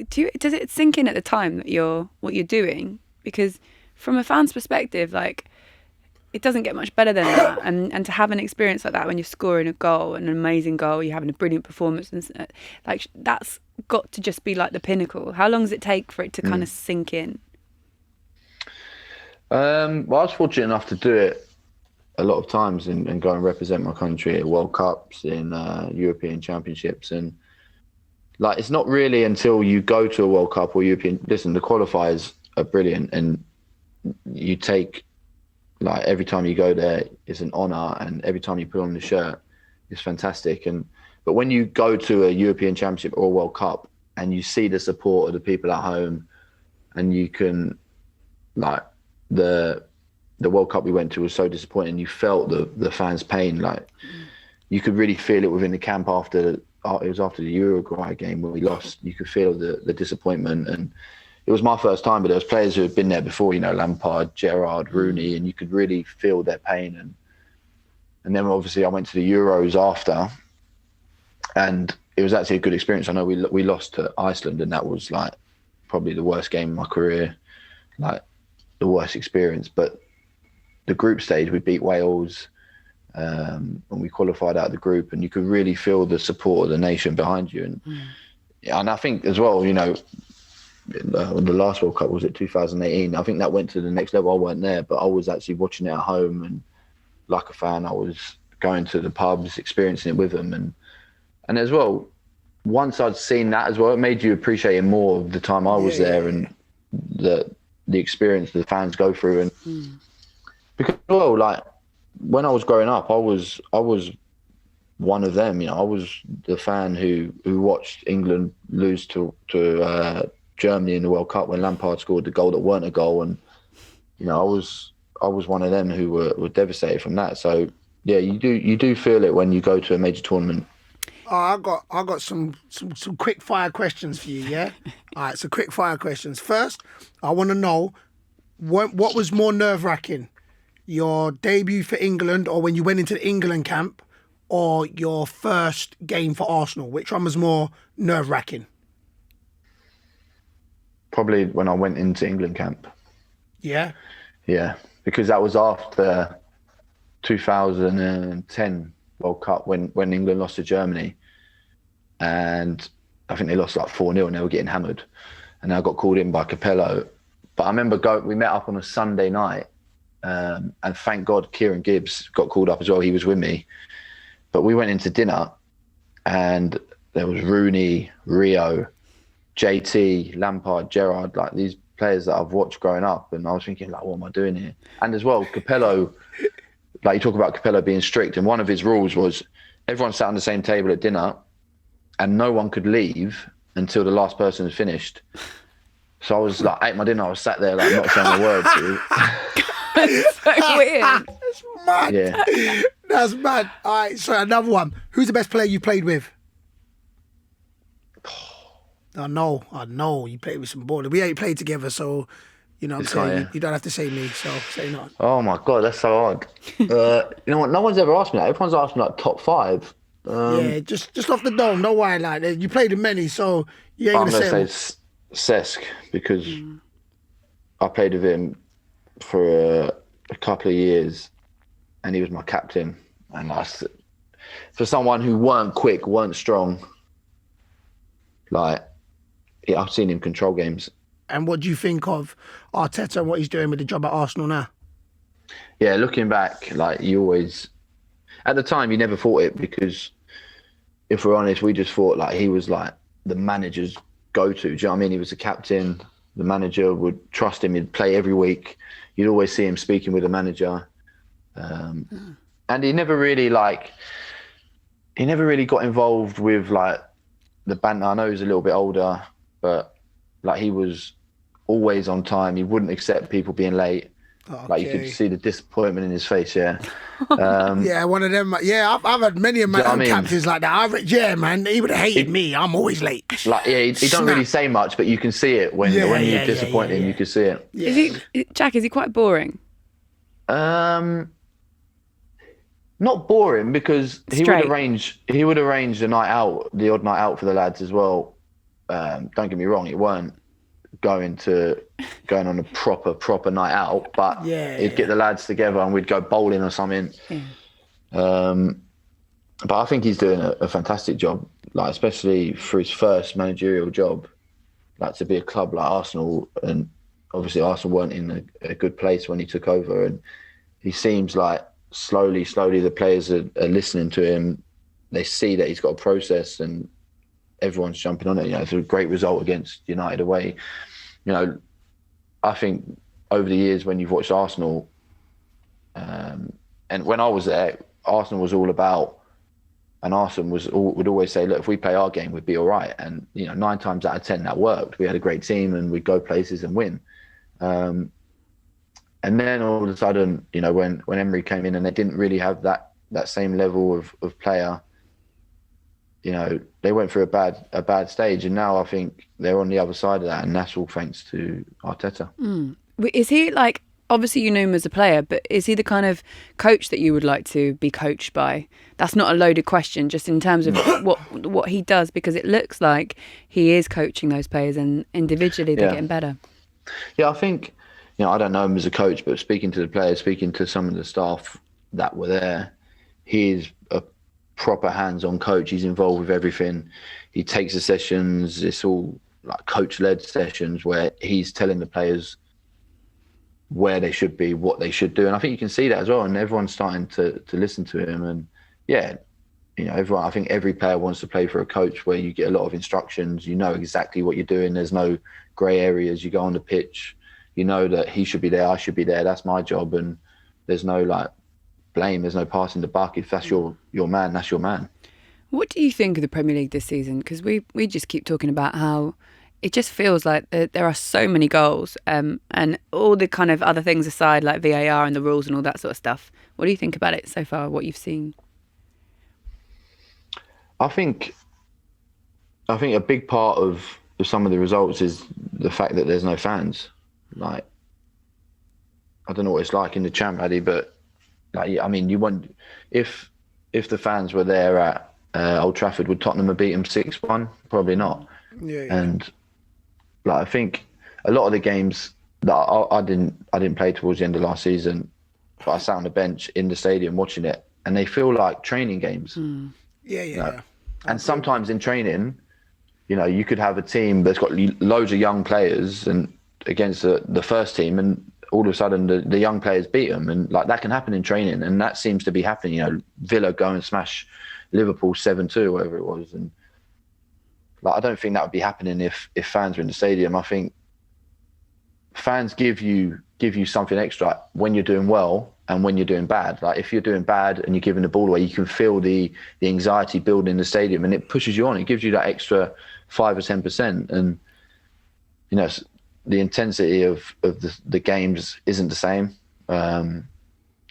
Does it sink in at the time that what you're doing? Because from a fan's perspective, like, it doesn't get much better than that. And to have an experience like that when you're scoring a goal, an amazing goal, you're having a brilliant performance, and like, that's got to just be like the pinnacle. How long does it take for it to kind of sink in? Well, I was fortunate enough to do it a lot of times and go and represent my country at World Cups, in European Championships, and like, it's not really until you go to a World Cup or European. Listen, the qualifiers are brilliant, and you take, like, every time you go there, it's an honour, and every time you put on the shirt, it's fantastic. But when you go to a European Championship or a World Cup and you see the support of the people at home, and you can, like, the World Cup we went to was so disappointing. You felt the fans' pain. Like, you could really feel it within the camp after the Uruguay game when we lost. You could feel the disappointment, and it was my first time, but there was players who had been there before, Lampard, Gerrard, Rooney, and you could really feel their pain. And then obviously I went to the Euros after, and it was actually a good experience. I know we lost to Iceland, and that was like probably the worst game of my career, like the worst experience. But the group stage, we beat Wales, and we qualified out of the group, and you could really feel the support of the nation behind you. And I think as well, when the last World Cup was at 2018, I think that went to the next level. I weren't there, but I was actually watching it at home, and like a fan, I was going to the pubs, experiencing it with them, and as well, once I'd seen that as well, it made you appreciate it more of the time I was there, and the experience the fans go through. And because, well, like, when I was growing up, I was one of them. I was the fan who watched England lose to Germany in the World Cup when Lampard scored the goal that weren't a goal, and I was one of them who were devastated from that. So yeah, you do feel it when you go to a major tournament. I got some quick fire questions for you. Yeah, all right. So quick fire questions. First, I want to know what was more nerve-wracking, your debut for England, or when you went into the England camp, or your first game for Arsenal? Which one was more nerve-wracking? Probably when I went into England camp. Yeah? Yeah, because that was after 2010 World Cup when England lost to Germany. And I think they lost like 4-0 and they were getting hammered. And I got called in by Capello. But I remember we met up on a Sunday night, and thank God Kieran Gibbs got called up as well. He was with me. But we went into dinner, and there was Rooney, Rio, JT, Lampard, Gerrard, like these players that I've watched growing up, and I was thinking, like, what am I doing here? And as well, Capello, like you talk about Capello being strict, and one of his rules was everyone sat on the same table at dinner and no one could leave until the last person had finished. So I was like, ate my dinner, I was sat there like not saying a word. That's so weird. That's mad. Yeah. That's mad. All right, so another one. Who's the best player you played with? I know. You played with some ballers. We ain't played together, so you know what I'm saying. Yeah. You don't have to say me, so say not. Oh my God, that's so hard. You know what? No one's ever asked me that. Everyone's asked me like top 5. Yeah, just off the dome. Don't worry, like you played with many, so you ain't I'm gonna going say. to say Cesc because I played with him for a couple of years and he was my captain. And for someone who weren't quick, weren't strong, like, yeah, I've seen him control games. And what do you think of Arteta and what he's doing with the job at Arsenal now? Yeah, looking back, like you always, at the time you never thought it because if we're honest, we just thought like he was like the manager's go-to. Do you know what I mean? He was the captain. The manager would trust him. He'd play every week. You'd always see him speaking with the manager. And he never really got involved with like the banter. I know he's a little bit older, but like he was always on time. He wouldn't accept people being late. Okay. Like you could see the disappointment in his face. Yeah. Yeah, one of them. Yeah, I've had many of my Do you know own what I mean? captains like that. Yeah, man, he would have hated me. I'm always late. Like yeah, he don't really say much, but you can see it when you disappoint him. You can see it. Yeah. Jack, is he quite boring? Not boring because he Straight. would arrange the night out, the odd night out for the lads as well. Don't get me wrong, it weren't going on a proper night out, but he'd get the lads together and we'd go bowling or something. But I think he's doing a fantastic job, like especially for his first managerial job, like to be a club like Arsenal, and obviously Arsenal weren't in a good place when he took over, and he seems like slowly the players are listening to him. They see that he's got a process and everyone's jumping on it. You know, it's a great result against United away. You know, I think over the years when you've watched Arsenal, and when I was there, Arsenal was all about, and Arsenal would always say, look, if we play our game, we'd be all right. And, you know, 9 times out of 10 that worked. We had a great team and we'd go places and win. And then all of a sudden, you know, when Emery came in and they didn't really have that same level of player, you know, they went through a bad stage, and now I think they're on the other side of that, and that's all thanks to Arteta. Is he like, obviously you know him as a player, but is he the kind of coach that you would like to be coached by? That's not a loaded question, just in terms of what he does, because it looks like he is coaching those players and individually they're getting better. Yeah, I think, you know, I don't know him as a coach, but speaking to the players, speaking to some of the staff that were there, he is a proper hands-on coach. He's involved with everything. He takes the sessions. It's all like coach-led sessions where he's telling the players where they should be, what they should do. And I think you can see that as well. And everyone's starting to listen to him. And yeah, you know, I think every player wants to play for a coach where you get a lot of instructions. You know exactly what you're doing. There's no grey areas. You go on the pitch, you know that he should be there, I should be there. That's my job. And there's no like blame. There's no passing the buck. If that's your man, that's your man. What do you think of the Premier League this season? Because we just keep talking about how it just feels like there are so many goals, and all the kind of other things aside, like VAR and the rules and all that sort of stuff. What do you think about it so far, what you've seen? I think a big part of some of the results is the fact that there's no fans. Like, I don't know what it's like in the Champ, Addy, but like, I mean, you want if the fans were there at Old Trafford, would Tottenham have beat them 6-1? Probably not. Yeah. And like, I think a lot of the games that I didn't play towards the end of last season, but I sat on the bench in the stadium watching it, and they feel like training games. Yeah. You know? And sometimes in training, you know, you could have a team that's got loads of young players and against the first team, and all of a sudden the young players beat them, and like that can happen in training, and that seems to be happening. You know, Villa go and smash Liverpool 7-2, whatever it was, and Like, I don't think that would be happening if fans were in the stadium. I think fans give you something extra when you're doing well and when you're doing bad. Like, if you're doing bad and you're giving the ball away, you can feel the anxiety building in the stadium, and it pushes you on. It gives you that extra 5 or 10%. And, you know, the intensity of the games isn't the same. And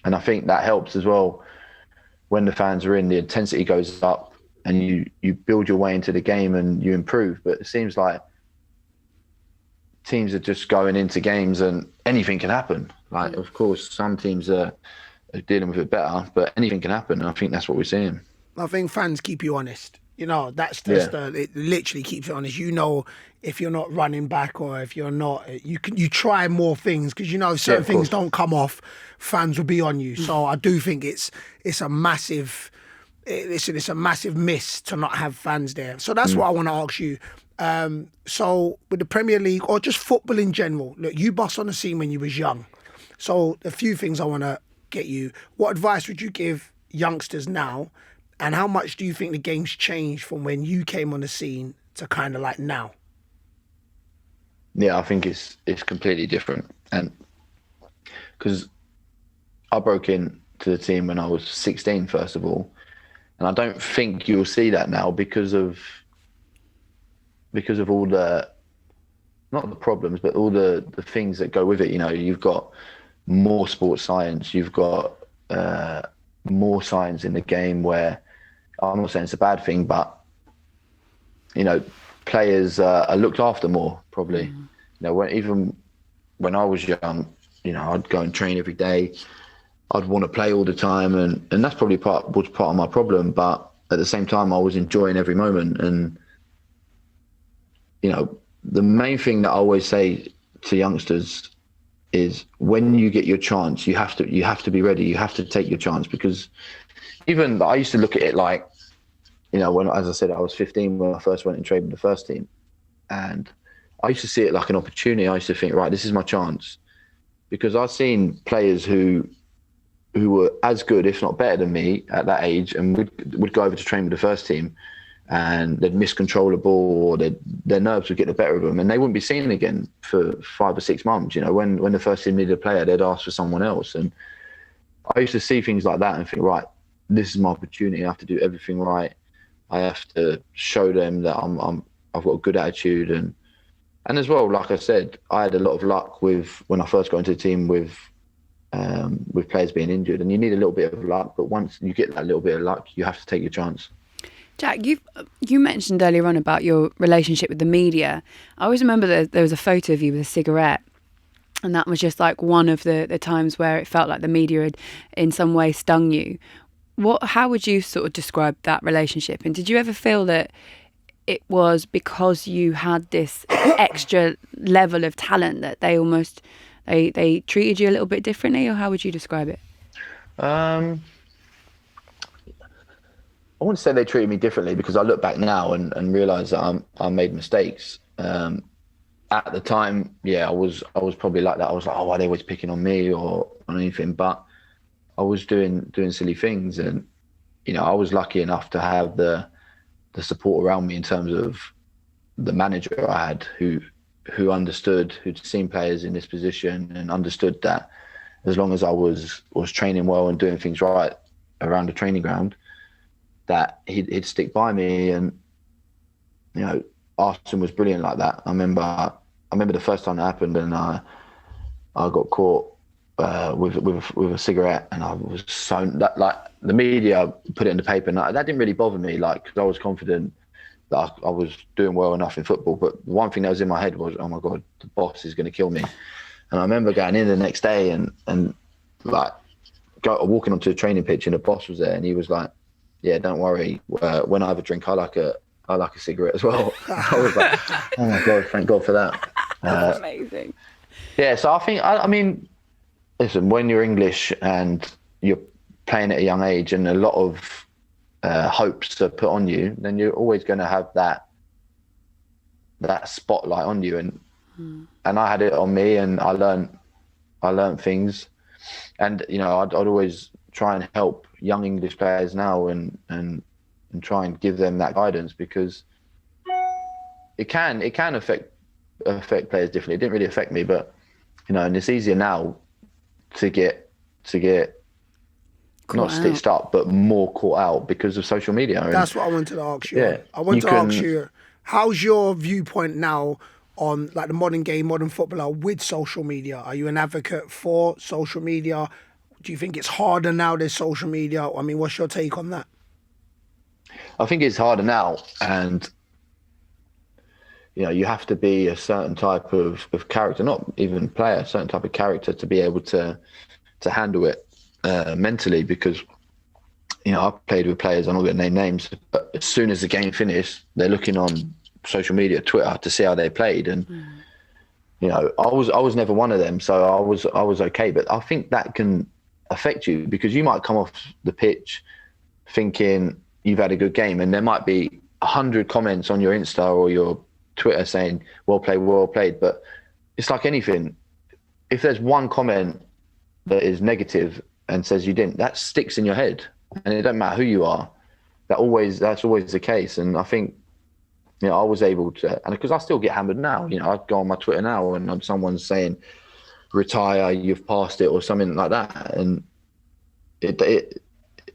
I think that helps as well. When the fans are in, the intensity goes up and you build your way into the game and you improve. But it seems like teams are just going into games and anything can happen. Like, of course, some teams are dealing with it better, but anything can happen. And I think that's what we're seeing. I think fans keep you honest. You know, that's it literally keeps you honest. You know, if you're not running back or if you're not, you try more things because, you know, if certain things don't come off, fans will be on you. So I do think it's a massive, it's a massive miss to not have fans there. So that's what I want to ask you. So with the Premier League or just football in general, look, you bust on the scene when you was young. So a few things I want to get you. What advice would you give youngsters now? And how much do you think the game's changed from when you came on the scene to kind of like now? Yeah, I think it's completely different. And because I broke into the team when I was 16, first of all. And I don't think you'll see that now because of all the, not the problems, but all the things that go with it. You know, you've got more sports science, you've got more science in the game where, I'm not saying it's a bad thing, but, you know, players are looked after more, probably. You know, even when I was young, you know, I'd go and train every day. I'd want to play all the time, and that's probably was part of my problem. But at the same time, I was enjoying every moment. And, you know, the main thing that I always say to youngsters is when you get your chance, you have to be ready. You have to take your chance, because even I used to look at it like, you know, when, as I said, I was 15 when I first went and trained with the first team, and I used to see it like an opportunity. I used to think, right, this is my chance, because I've seen players who were as good, if not better than me at that age, and would go over to train with the first team, and they'd miscontrol the ball, or their nerves would get the better of them, and they wouldn't be seen again for 5 or 6 months. You know, when the first team needed a player, they'd ask for someone else. And I used to see things like that and think, right, this is my opportunity. I have to do everything right. I have to show them that I've got a good attitude, and as well, like I said, I had a lot of luck with when I first got into the team with players being injured, and you need a little bit of luck. But once you get that little bit of luck, you have to take your chance. Jack, you mentioned earlier on about your relationship with the media. I always remember that there was a photo of you with a cigarette, and that was just like one of the times where it felt like the media had in some way stung you. How would you sort of describe that relationship? And did you ever feel that it was because you had this extra level of talent that they almost they treated you a little bit differently, or how would you describe it? I wouldn't say they treated me differently, because I look back now and realise that I made mistakes. At the time, yeah, I was probably like that. I was like, oh, why are they always picking on me or on anything? But I was doing silly things, and, you know, I was lucky enough to have the support around me in terms of the manager I had who understood, who'd seen players in this position and understood that as long as I was training well and doing things right around the training ground, that he'd stick by me. And, you know, Arsene was brilliant like that. I remember the first time that happened, and I got caught with a cigarette, and I was so that, like, the media put it in the paper, and that didn't really bother me, like, because I was confident that I was doing well enough in football. But one thing that was in my head was, oh my God, the boss is going to kill me. And I remember going in the next day and like walking onto the training pitch, and the boss was there, and he was like, yeah, don't worry, when I have a drink, I like a cigarette as well. I was like, oh my God, thank God for that. That's amazing. Yeah, so I think, I mean, listen, when you're English and you're playing at a young age and a lot of hopes are put on you, then you're always going to have that spotlight on you. And I had it on me, and I learned things. And, you know, I'd always try and help young English players now and try and give them that guidance, because it can affect players differently. It didn't really affect me, but and it's easier now to get Caught not out. stitched up, but more caught out because of social media. That's what I wanted to ask you. Yeah, I want to ask you, how's your viewpoint now on like the modern game, modern footballer with social media? Are you an advocate for social media? Do you think it's harder now there's social media? I mean, what's your take on that? I think it's harder now, and you have to be a certain type of character, not even player, a certain type of character to be able to handle it mentally, because I've played with players, I'm not going to name names, but as soon as the game finished, they're looking on social media, Twitter, to see how they played, and I was never one of them, so I was okay. But I think that can affect you, because you might come off the pitch thinking you've had a good game, and there might be 100 comments on your Insta or your Twitter saying well played, but it's like anything. If there's one comment that is negative and says you didn't, that sticks in your head, and it don't matter who you are. That's always the case. And I think I was able to, and because I still get hammered now, I go on my Twitter now and someone's saying retire, you've passed it, or something like that, and it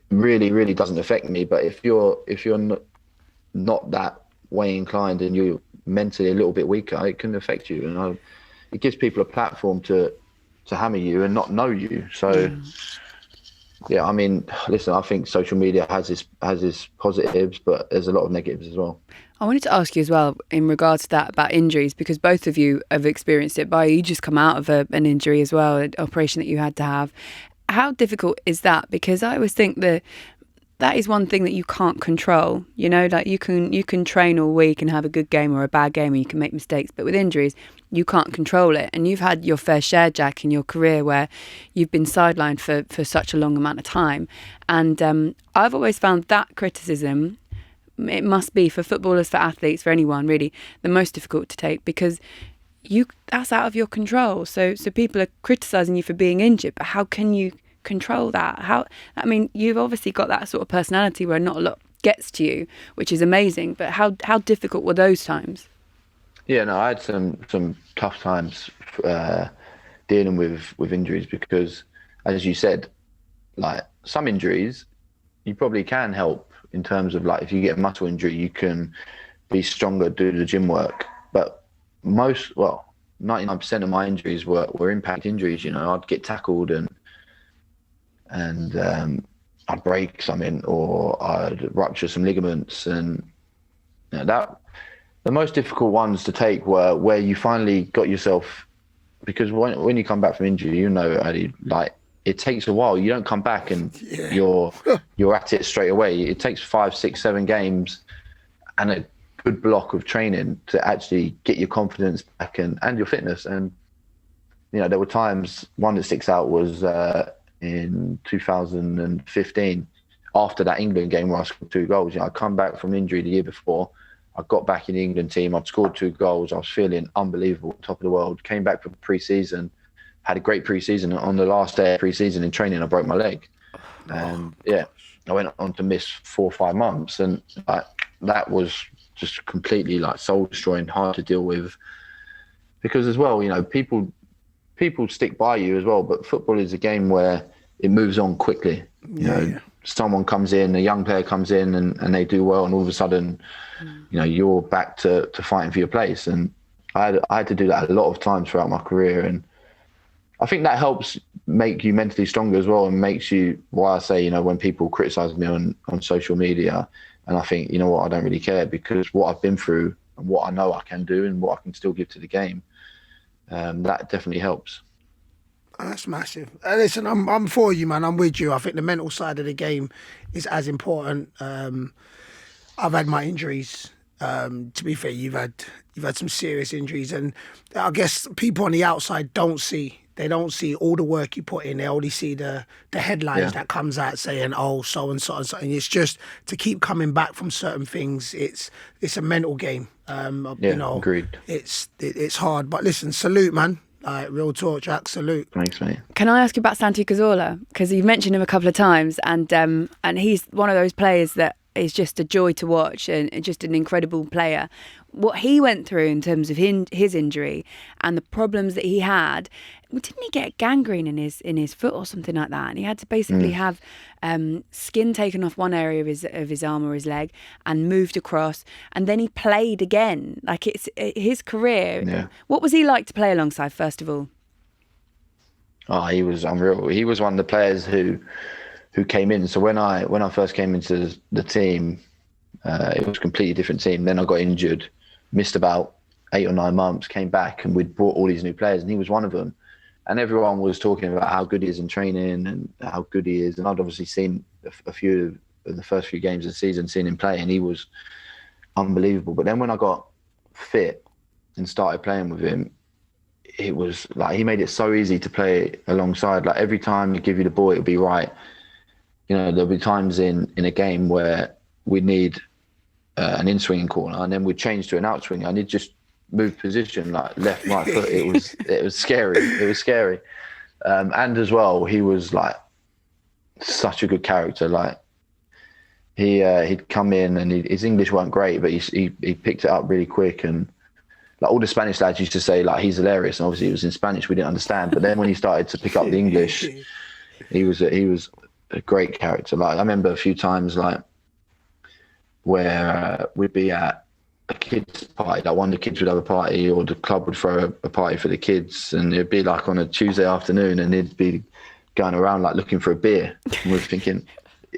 really, really doesn't affect me. But if you're not that way inclined and you're mentally a little bit weaker, it can affect you, and it gives people a platform to hammer you and not know you. So yeah, I mean, listen, I think social media has its positives, but there's a lot of negatives as well. I wanted to ask you as well in regards to that about injuries, because both of you have experienced it. Bayo, you just come out of an injury as well, an operation that you had to have. How difficult is that? Because I always think that is one thing that you can't control. Like you can train all week and have a good game or a bad game, and you can make mistakes. But with injuries, you can't control it. And you've had your fair share, Jack, in your career where you've been sidelined for such a long amount of time. And I've always found that criticism, it must be for footballers, for athletes, for anyone really, the most difficult to take, because that's out of your control. So people are criticising you for being injured, but how can you control that? You've obviously got that sort of personality where not a lot gets to you, which is amazing, but how difficult were those times? Yeah, no, I had some tough times dealing with injuries, because as you said, like some injuries you probably can help in terms of, like, if you get a muscle injury, you can be stronger, do the gym work. But 99% of my injuries were impact injuries. I'd get tackled and I'd break something, or I'd rupture some ligaments, and that the most difficult ones to take were where you finally got yourself, because when you come back from injury, Eddie, like, it takes a while. You don't come back and you're at it straight away. It takes 5, 6, 7 games and a good block of training to actually get your confidence back and your fitness. And there were times, one that sticks out was in 2015, after that England game where I scored 2 goals. I'd come back from injury the year before. I got back in the England team. I'd scored 2 goals. I was feeling unbelievable, top of the world. Came back from pre-season, had a great pre-season. On the last day of pre-season in training, I broke my leg. And I went on to miss 4 or 5 months. And that was just completely soul-destroying, hard to deal with. Because as well, people stick by you as well, but football is a game where it moves on quickly. Someone comes in, a young player comes in and they do well, and all of a sudden, you're back to fighting for your place. And I had to do that a lot of times throughout my career. And I think that helps make you mentally stronger as well, and makes you, why I say, when people criticize me on social media, and I think, I don't really care, because what I've been through and what I know I can do and what I can still give to the game, that definitely helps. That's massive. Listen, I'm for you, man. I'm with you. I think the mental side of the game is as important. I've had my injuries. To be fair, you've had some serious injuries, and I guess people on the outside don't see all the work you put in. They only see the headlines that comes out saying, oh, so and so and so. And it's just to keep coming back from certain things. It's a mental game. Agreed. It's hard. But listen, salute, man. Real talk, Jack. Salute. Thanks, mate. Can I ask you about Santi Cazorla? Because you've mentioned him a couple of times, and he's one of those players that is just a joy to watch and just an incredible player. What he went through in terms of his injury and the problems that he had, didn't he get gangrene in his foot or something like that? And he had to basically have skin taken off one area of his arm or his leg and moved across, and then he played again. Like, it's his career. Yeah. What was he like to play alongside, first of all? Oh, he was unreal. He was one of the players who came in. So when I first came into the team, it was a completely different team. Then I got injured, missed about 8 or 9 months, came back, and we'd brought all these new players, and he was one of them. And everyone was talking about how good he is in training and how good he is. And I'd obviously seen a few of the first few games of the season, seen him play, and he was unbelievable. But then when I got fit and started playing with him, it was like he made it so easy to play alongside. Like, every time he give you the ball, it would be right. You know, there'll be times in a game where we'd need an in-swinging corner, and then we'd change to an out-swinger, and he'd just move position, like left, right foot. It was scary. It was scary. And as well, he was like such a good character. Like, he'd come in, and his English weren't great, but he picked it up really quick. And like, all the Spanish lads used to say, like, he's hilarious. And obviously it was in Spanish, we didn't understand. But then when he started to pick up the English, he was a great character. Like, I remember a few times, like, where we'd be at a kids' party, like one of the kids would have a party, or the club would throw a party for the kids, and it'd be like on a Tuesday afternoon, and he'd be going around like looking for a beer. And we were thinking,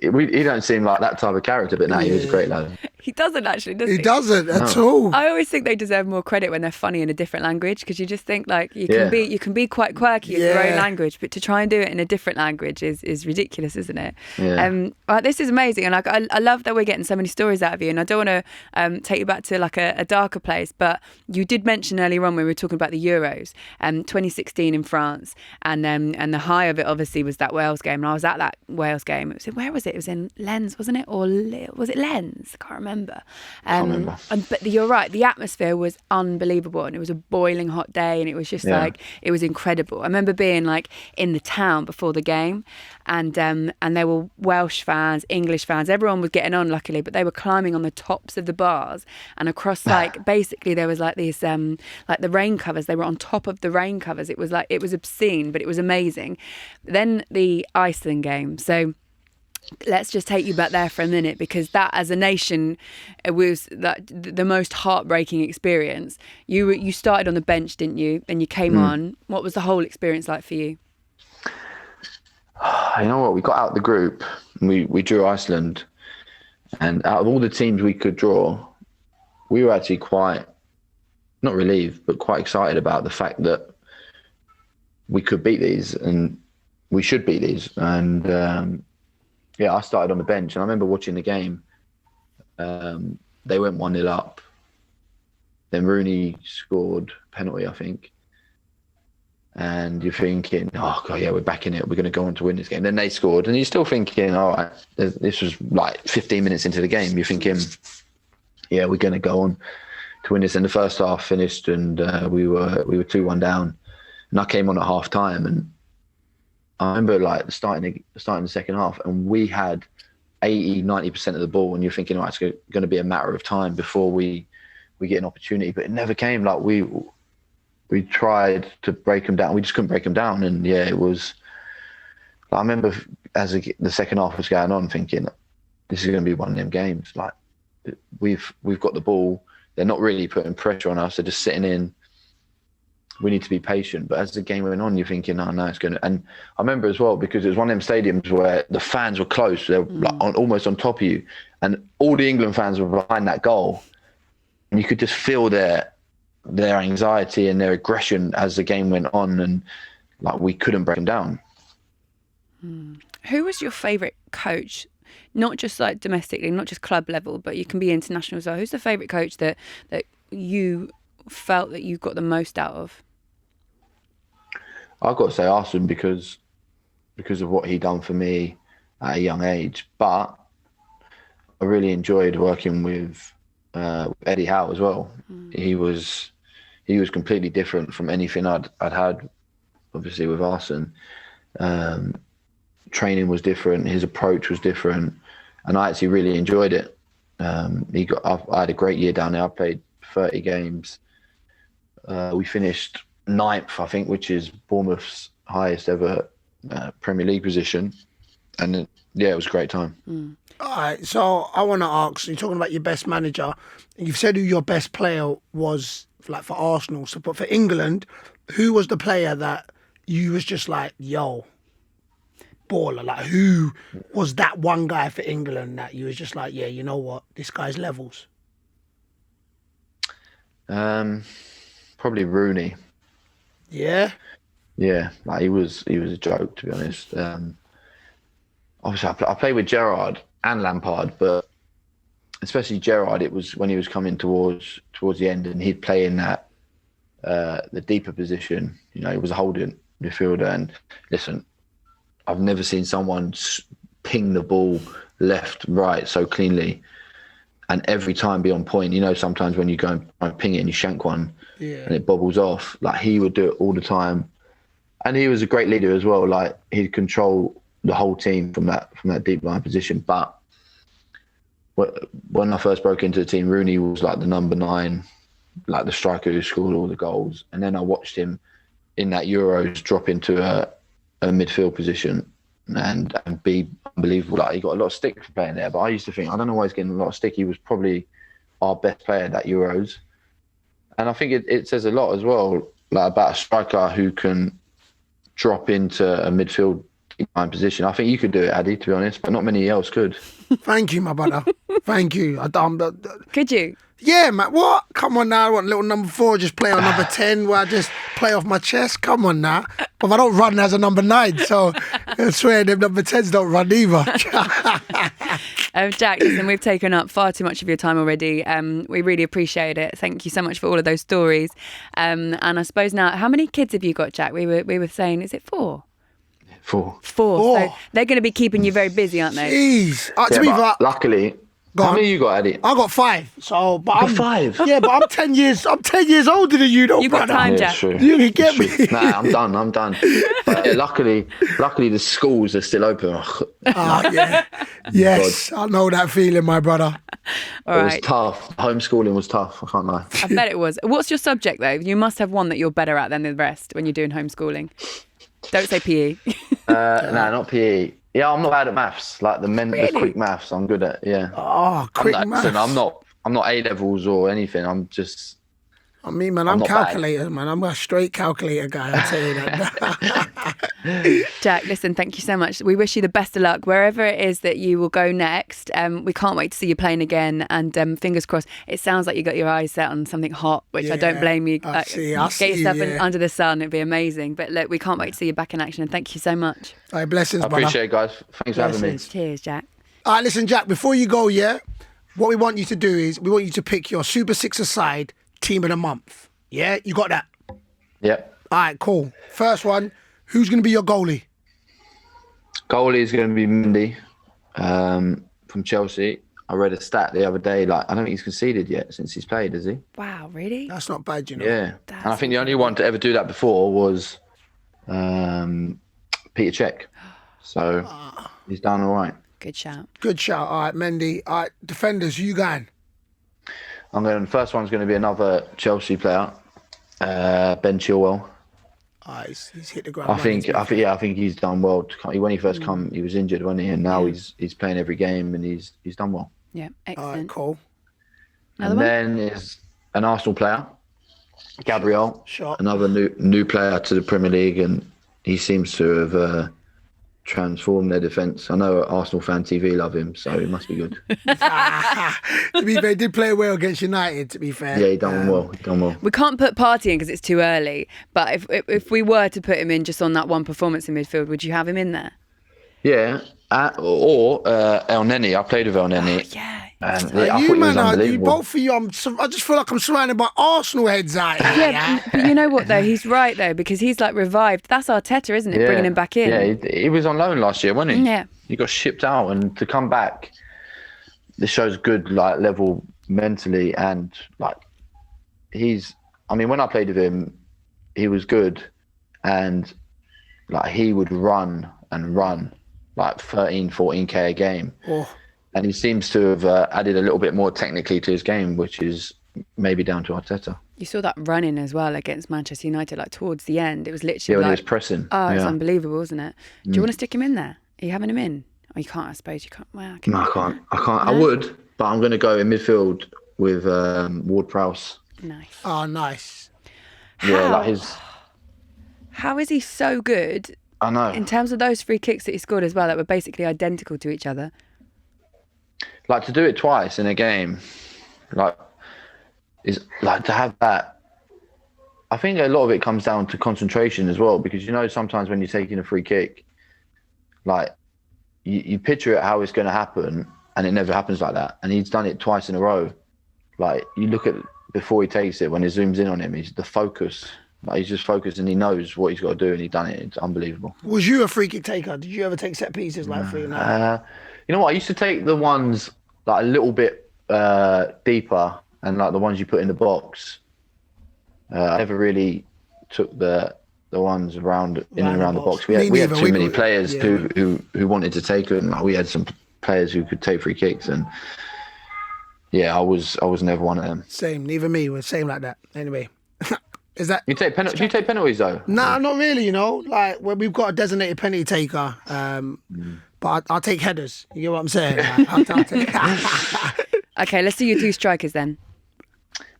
he don't seem like that type of character, but now he was a great lad. He doesn't actually, does he? He doesn't at all. I always think they deserve more credit when they're funny in a different language, because you just think, like, you can be quite quirky in your own language, but to try and do it in a different language is ridiculous, isn't it? Yeah. This is amazing, and like I love that we're getting so many stories out of you. And I don't want to take you back to like a darker place, but you did mention earlier on when we were talking about the Euros, 2016 in France, and the high of it obviously was that Wales game. And I was at that Wales game. Where was it? It was in Lens, wasn't it? Or was it Lens? I can't remember. But you're right, the atmosphere was unbelievable, and it was a boiling hot day, and it was just like, it was incredible. I remember being like in the town before the game, and there were Welsh fans, English fans, everyone was getting on, luckily, but they were climbing on the tops of the bars and across, like, basically there was like these like the rain covers, they were on top of the rain covers. It was obscene, but it was amazing. Then the Iceland game, so let's just take you back there for a minute, because that, as a nation, it was the most heartbreaking experience. You started on the bench, didn't you? And you came on. What was the whole experience like for you? You know what? We got out the group, and we drew Iceland. And out of all the teams we could draw, we were actually quite, not relieved, but quite excited about the fact that we could beat these, and we should beat these. And I started on the bench, and I remember watching the game. They went 1-0 up. Then Rooney scored a penalty, I think. And you're thinking, oh, God, yeah, we're back in it. We're going to go on to win this game. Then they scored, and you're still thinking, all right, this was like 15 minutes into the game. You're thinking, yeah, we're going to go on to win this. And the first half finished, and we were 2-1 down. And I came on at half time, and I remember like starting the second half, and we had 80-90% of the ball, and you're thinking, oh, it's going to be a matter of time before we get an opportunity. But it never came. Like, we tried to break them down. We just couldn't break them down. And yeah, it was, I remember as the second half was going on, thinking, this is going to be one of them games. Like, we've got the ball. They're not really putting pressure on us. They're just sitting in. We need to be patient. But as the game went on, you're thinking, oh no, it's going to. And I remember as well, because it was one of them stadiums where the fans were close. They were like almost on top of you. And all the England fans were behind that goal. And you could just feel their anxiety and their aggression as the game went on, and like, we couldn't break them down. Who was your favourite coach? Not just like domestically, not just club level, but you can be international as well. Who's the favourite coach that you felt that you got the most out of? I've got to say Arsene, because of what he done for me at a young age. But I really enjoyed working with Eddie Howe as well. He was completely different from anything I'd had, obviously, with Arsene. Training was different. His approach was different. and I actually really enjoyed it. I had a great year down there. I played 30 games. We finished 9th, I think, which is Bournemouth's highest ever Premier League position. And it was a great time. All right, so I want to ask, you're talking about your best manager. You've said who your best player was, like for Arsenal. So, but for England, who was the player that you was just like, yo, baller? Like, who was that one guy for England that you was just like, yeah, you know what, this guy's levels? Probably Rooney. Yeah? Yeah, like he was a joke, to be honest. Obviously, I played with Gerrard and Lampard, but especially Gerrard, it was when he was coming towards the end, and he'd play in that the deeper position. You know, he was a holding midfielder. And listen, I've never seen someone ping the ball left, right so cleanly, and every time be on point. You know, sometimes when you go and ping it and you shank one, and it bobbles off. Like, he would do it all the time, and he was a great leader as well. Like, he'd control the whole team from that deep line position. But when I first broke into the team, Rooney was like the number 9, like the striker who scored all the goals. And then I watched him in that Euros drop into a midfield position and be unbelievable. Like, he got a lot of stick for playing there, but I used to think, I don't know why he's getting a lot of stick. He was probably our best player at that Euros. And I think it says a lot as well, like, about a striker who can drop into a midfield position. I think you could do it, Addy, to be honest, but not many else could. Thank you, my brother. Thank you. Could you? Yeah, man. What? Come on now. I want little number 4, just play on number 10 where I just play off my chest. Come on now. But I don't run as a number 9, so I swear them number 10s don't run either. Jack, listen, we've taken up far too much of your time already. We really appreciate it. Thank you so much for all of those stories. And I suppose now, how many kids have you got, Jack? We were saying, is it 4? 4. So they're going to be keeping you very busy, aren't they? Jeez. Luckily, how many you got, Eddie? I got 5. So, but I'm 5. Yeah, but I'm 10 years. I'm 10 years older than you, though, You've got brother. time, Yeah, Jack. true. You can get me. Nah, I'm done. But yeah, luckily the schools are still open. Yeah. Yes, I know that feeling, my brother. All It was right. tough. Homeschooling was tough. I can't lie. I bet it was. What's your subject, though? You must have one that you're better at than the rest when you're doing homeschooling. Don't say PE. No, not PE. Yeah, I'm not bad at maths. Like the quick maths, I'm good at. Yeah. Oh, quick maths. Listen, I'm not A levels or anything. I'm just. I mean, man, I'm calculator, man. I'm a straight calculator guy, I'll tell you that. Jack, listen, thank you so much. We wish you the best of luck wherever it is that you will go next. We can't wait to see you playing again, and fingers crossed. It sounds like you got your eyes set on something hot, which I don't blame you. I'll Get see, yourself yeah. under the sun. It'd be amazing. But look, we can't wait to see you back in action, and thank you so much. All right, blessings, I brother. appreciate it, guys. Thanks for having me. Cheers, Jack. All right, listen, Jack, before you go, what we want you to do is we want you to pick your Super Six-a-side team of the month. Yeah, you got that? Yep. All right, cool. First one, who's going to be your goalie? Goalie is going to be Mendy from Chelsea. I read a stat the other day. Like, I don't think he's conceded yet since he's played, has he? Wow, really? That's not bad, you know. Yeah. And I think the only one to ever do that before was Peter Cech. So he's done all right. Good shout. Good shout. All right, Mendy. All right, defenders, who you going? The first one's going to be another Chelsea player, Ben Chilwell. All right, he's hit the ground. I think he's done well. When he first come, he was injured, wasn't he? And now he's playing every game, and he's done well. Yeah, All excellent. right, cool. Another And one? then is an Arsenal player, Gabriel, Shot. another new player to the Premier League, and he seems to have transformed their defence. I know Arsenal Fan TV love him, so it must be good. To be fair, he did play well against United, to be fair. Yeah, he done well. We can't put Partey in because it's too early. But if we were to put him in just on that one performance in midfield, would you have him in there? Yeah, or El Neni. I played with El Neni. Oh, yeah. And I You, thought he was man, you unbelievable. both of you, I just feel like I'm surrounded by Arsenal heads out here. Yeah, but you know what though? He's right though, because he's like revived. That's Arteta, isn't it? Bringing him back in. Yeah, he was on loan last year, wasn't he? Yeah. He got shipped out, and to come back, this shows good level mentally, and when I played with him, he was good, and he would run 13, 14k a game. Oh. And he seems to have added a little bit more technically to his game, which is maybe down to Arteta. You saw that running as well against Manchester United, like towards the end. It was literally when like, he was pressing. Oh, it's unbelievable, wasn't it? Do you want to stick him in there? Are you having him in? Oh, you can't, I suppose. You can't. Well, No, I can't. No? I would, but I'm going to go in midfield with Ward-Prowse. Nice. Oh, nice. How is he so good? I know. In terms of those free kicks that he scored as well, that were basically identical to each other. Like, to do it twice in a game, is like to have that. I think a lot of it comes down to concentration as well, because sometimes when you're taking a free kick, like you picture it how it's going to happen, and it never happens like that. And he's done it twice in a row. Like, you look at before he takes it, when it zooms in on him, he's the focus. Like, he's just focused and he knows what he's got to do, and he's done it. It's unbelievable. Was you a free kick taker? Did you ever take set pieces like free? You know what? I used to take the ones like a little bit deeper, and like the ones you put in the box. I never really took the ones around the box. We had too many players who wanted to take it, and we had some players who could take free kicks, and I was never one of them. Same, neither me. We're same like that. Anyway. Is that do you take penalties though? Nah, not really. Like when we've got a designated penalty taker, but I'll take headers. You get what I'm saying? Okay, let's do your two strikers then.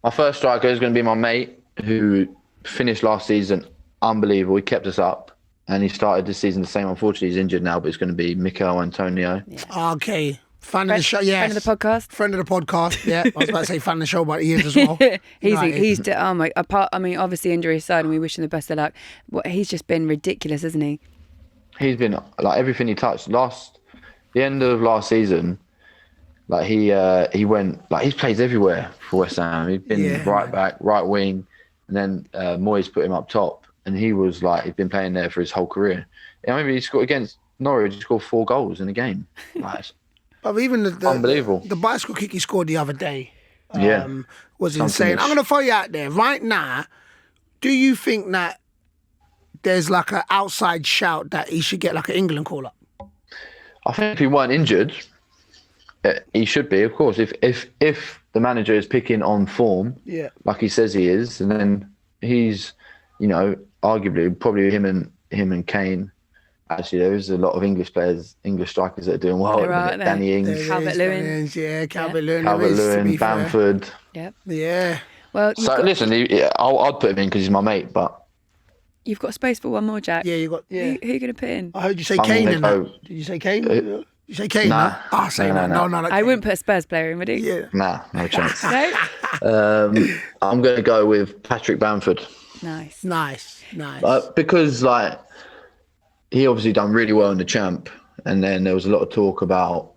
My first striker is going to be my mate who finished last season unbelievable. He kept us up, and he started this season the same. Unfortunately, he's injured now, but it's going to be Mikel Antonio. Yeah. Okay. Fan of the show, yes. Friend of the podcast. Friend of the podcast, yeah. I was about to say fan of the show, but he is as well. Obviously injury aside, and we wish him the best of luck. He's just been ridiculous, hasn't he? He's been like everything he touched. The end of last season, like he went like he's played everywhere for West Ham. He's been right back, right wing, and then Moyes put him up top, and he was like he's been playing there for his whole career. I remember he scored against Norwich. He scored 4 goals in a game. Like, but even unbelievable. The bicycle kick he scored the other day was insane. I'm going to throw you out there right now. Do you think that there's like an outside shout that he should get like an England call up? I think if he weren't injured, he should be, of course. If the manager is picking on form, like he says he is, and then he's, arguably probably him and Kane. Actually, there is a lot of English strikers that are doing well. Right, Danny Ings, Calvert-Lewin. Calvert-Lewin, Bamford. Yep. Yeah. Well, listen, I'd put him in because he's my mate, but you've got space for one more, Jack. Yeah, you got. Yeah. Who are you going to put in? I heard you say Kane. Did you say Kane? You say Kane? Nah. No. I wouldn't put a Spurs player in, would you? Yeah. Nah, no chance. No. I'm going to go with Patrick Bamford. Nice. Because like. He obviously done really well in the champ, and then there was a lot of talk about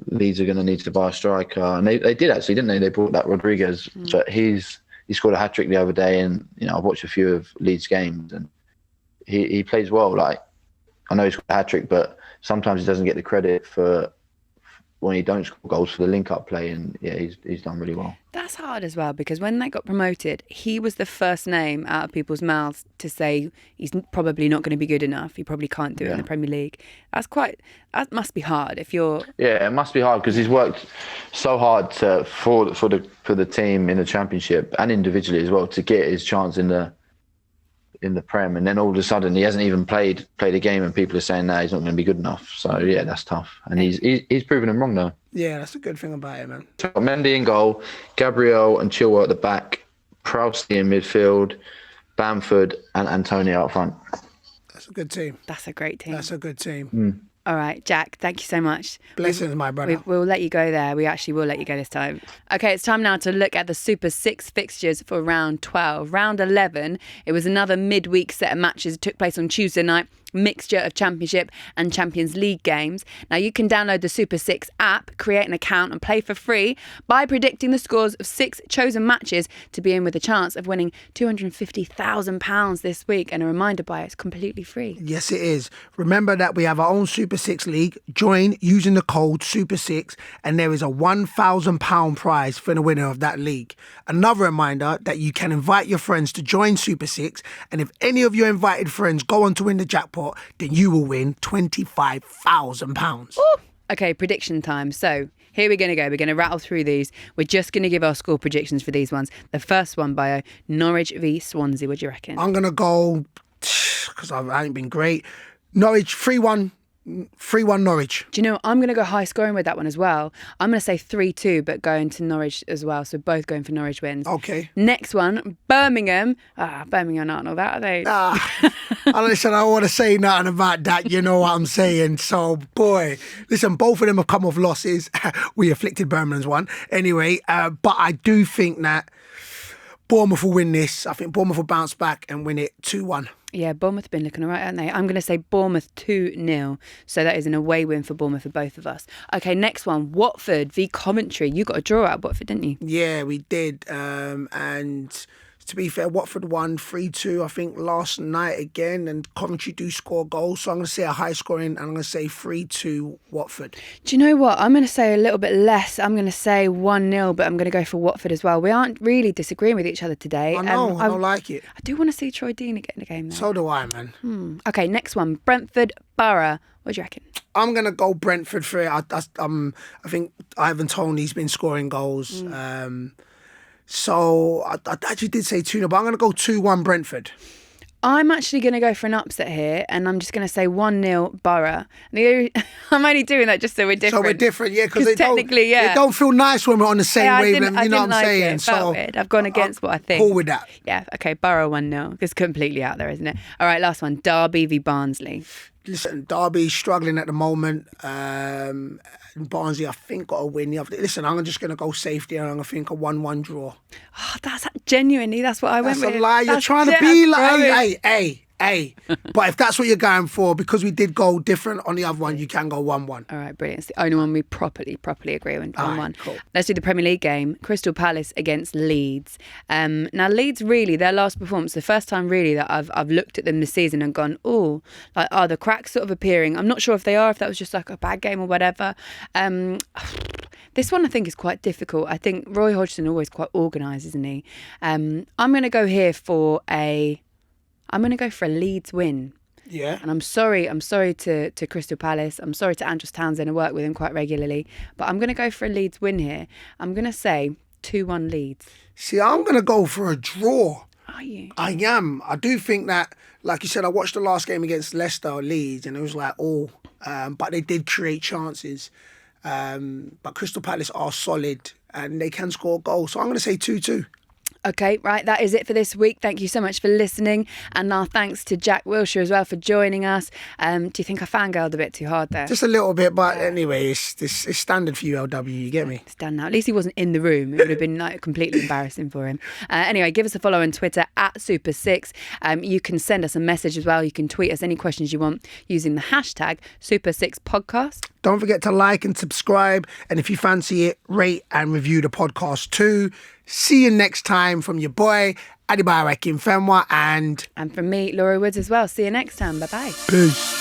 Leeds are going to need to buy a striker, and they did actually, didn't they? They bought that Rodriguez, but he scored a hat-trick the other day, and I've watched a few of Leeds games, and he plays well. Like, I know he scored a hat-trick, but sometimes he doesn't get the credit for when he don't score goals for the link-up play, and he's done really well. That's hard as well, because when they got promoted, he was the first name out of people's mouths to say he's probably not going to be good enough. He probably can't do it in the Premier League. That must be hard if you're. Yeah, it must be hard because he's worked so hard for the team in the Championship and individually as well to get his chance in the Prem, and then all of a sudden he hasn't even played a game, and people are saying he's not going to be good enough. So that's tough, and he's proven them wrong though. Yeah, that's a good thing about it, man. Mendy in goal, Gabriel and Chilwell at the back, Prowse in midfield, Bamford and Antonio up front. That's a good team. That's a great team. That's a good team. All right, Jack, thank you so much. Blessings, my brother. We'll let you go there. We actually will let you go this time. Okay, it's time now to look at the Super 6 fixtures for round 12. Round 11, it was another midweek set of matches. It took place on Tuesday night. Mixture of Championship and Champions League games. Now you can download the Super 6 app, create an account and play for free by predicting the scores of 6 chosen matches to be in with a chance of winning £250,000 this week. And a reminder, Bayo, it's completely free. Yes, it is. Remember that we have our own Super 6 league. Join using the code Super6 and there is a £1,000 prize for the winner of that league. Another reminder that you can invite your friends to join Super 6, and if any of your invited friends go on to win the jackpot, then you will win £25,000. Okay, prediction time. So here we're going to go. We're going to rattle through these. We're just going to give our score predictions for these ones. The first one, Bayo, Norwich v Swansea. What do you reckon? I'm going to go, because I ain't been great, Norwich 3-1. 3-1 Norwich. Do you know, I'm going to go high scoring with that one as well. I'm going to say 3-2, but going to Norwich as well. So both going for Norwich wins. Okay. Next one, Birmingham. Birmingham aren't all that, are they? Listen, I don't want to say nothing about that. You know what I'm saying. So, boy, listen, both of them have come off losses. We afflicted Birmingham's one. Anyway, but I do think that Bournemouth will win this. I think Bournemouth will bounce back and win it 2-1. Yeah, Bournemouth have been looking all right, haven't they? I'm going to say Bournemouth 2-0. So that is an away win for Bournemouth for both of us. Okay, next one. Watford v Commentary. You got a draw out of Watford, didn't you? Yeah, we did. And to be fair, Watford won 3-2, I think, last night again. And Coventry do score goals. So I'm going to say a high scoring, and I'm going to say 3-2 Watford. Do you know what? I'm going to say a little bit less. I'm going to say 1-0, but I'm going to go for Watford as well. We aren't really disagreeing with each other today. I know, I don't like it. I do want to see Troy Deeney get in the game, though. So do I, man. Okay, next one. Brentford, Borough. What do you reckon? I'm going to go Brentford for it. I think Ivan Toney's been scoring goals. So I actually did say 2-0, but I'm going to go 2-1 Brentford. I'm actually going to go for an upset here, and I'm just going to say 1-0 Borough. I'm only doing that just so we're different. So we're different, yeah, because technically, it don't feel nice when we're on the same wavelength. You know what I'm saying? It felt weird. I've gone against what I think. Cool with that. Yeah, okay, Borough 1-0. It's completely out there, isn't it? All right, last one. Darby v Barnsley. Listen, Derby's struggling at the moment. Barnsley, I think, got a win. Listen, I'm just going to go safety, and I'm going to think a 1-1 draw. Oh, that's what I went with. That's a lie. You're trying to be like, hey. But if that's what you're going for, because we did go different on the other one, you can go 1-1. All right, brilliant. It's the only one we properly agree on. 1-1. Right, cool. Let's do the Premier League game. Crystal Palace against Leeds. Now, Leeds, really, their last performance, the first time really that I've looked at them this season and gone, are the cracks sort of appearing? I'm not sure if they are, if that was just like a bad game or whatever. This one I think is quite difficult. I think Roy Hodgson always quite organised, isn't he? I'm going to go here for a Leeds win. Yeah. And I'm sorry to Crystal Palace. I'm sorry to Andros Townsend. I work with him quite regularly. But I'm going to go for a Leeds win here. I'm going to say 2-1 Leeds. See, I'm going to go for a draw. Are you? I am. I do think that, like you said, I watched the last game against Leicester or Leeds, and it was like, but they did create chances. But Crystal Palace are solid and they can score goals. So I'm going to say 2-2. Okay, right, that is it for this week. Thank you so much for listening. And our thanks to Jack Wilshere as well for joining us. Do you think I fangirled a bit too hard there? Just a little bit, but anyway, it's standard for you, LW, you get me? It's done now. At least he wasn't in the room. It would have been completely embarrassing for him. Anyway, give us a follow on Twitter @Super6. You can send us a message as well. You can tweet us any questions you want using the hashtag Super6Podcast. Don't forget to like and subscribe. And if you fancy it, rate and review the podcast too. See you next time from your boy, Bayo Akinfenwa, and from me, Laura Woods as well. See you next time. Bye-bye. Peace.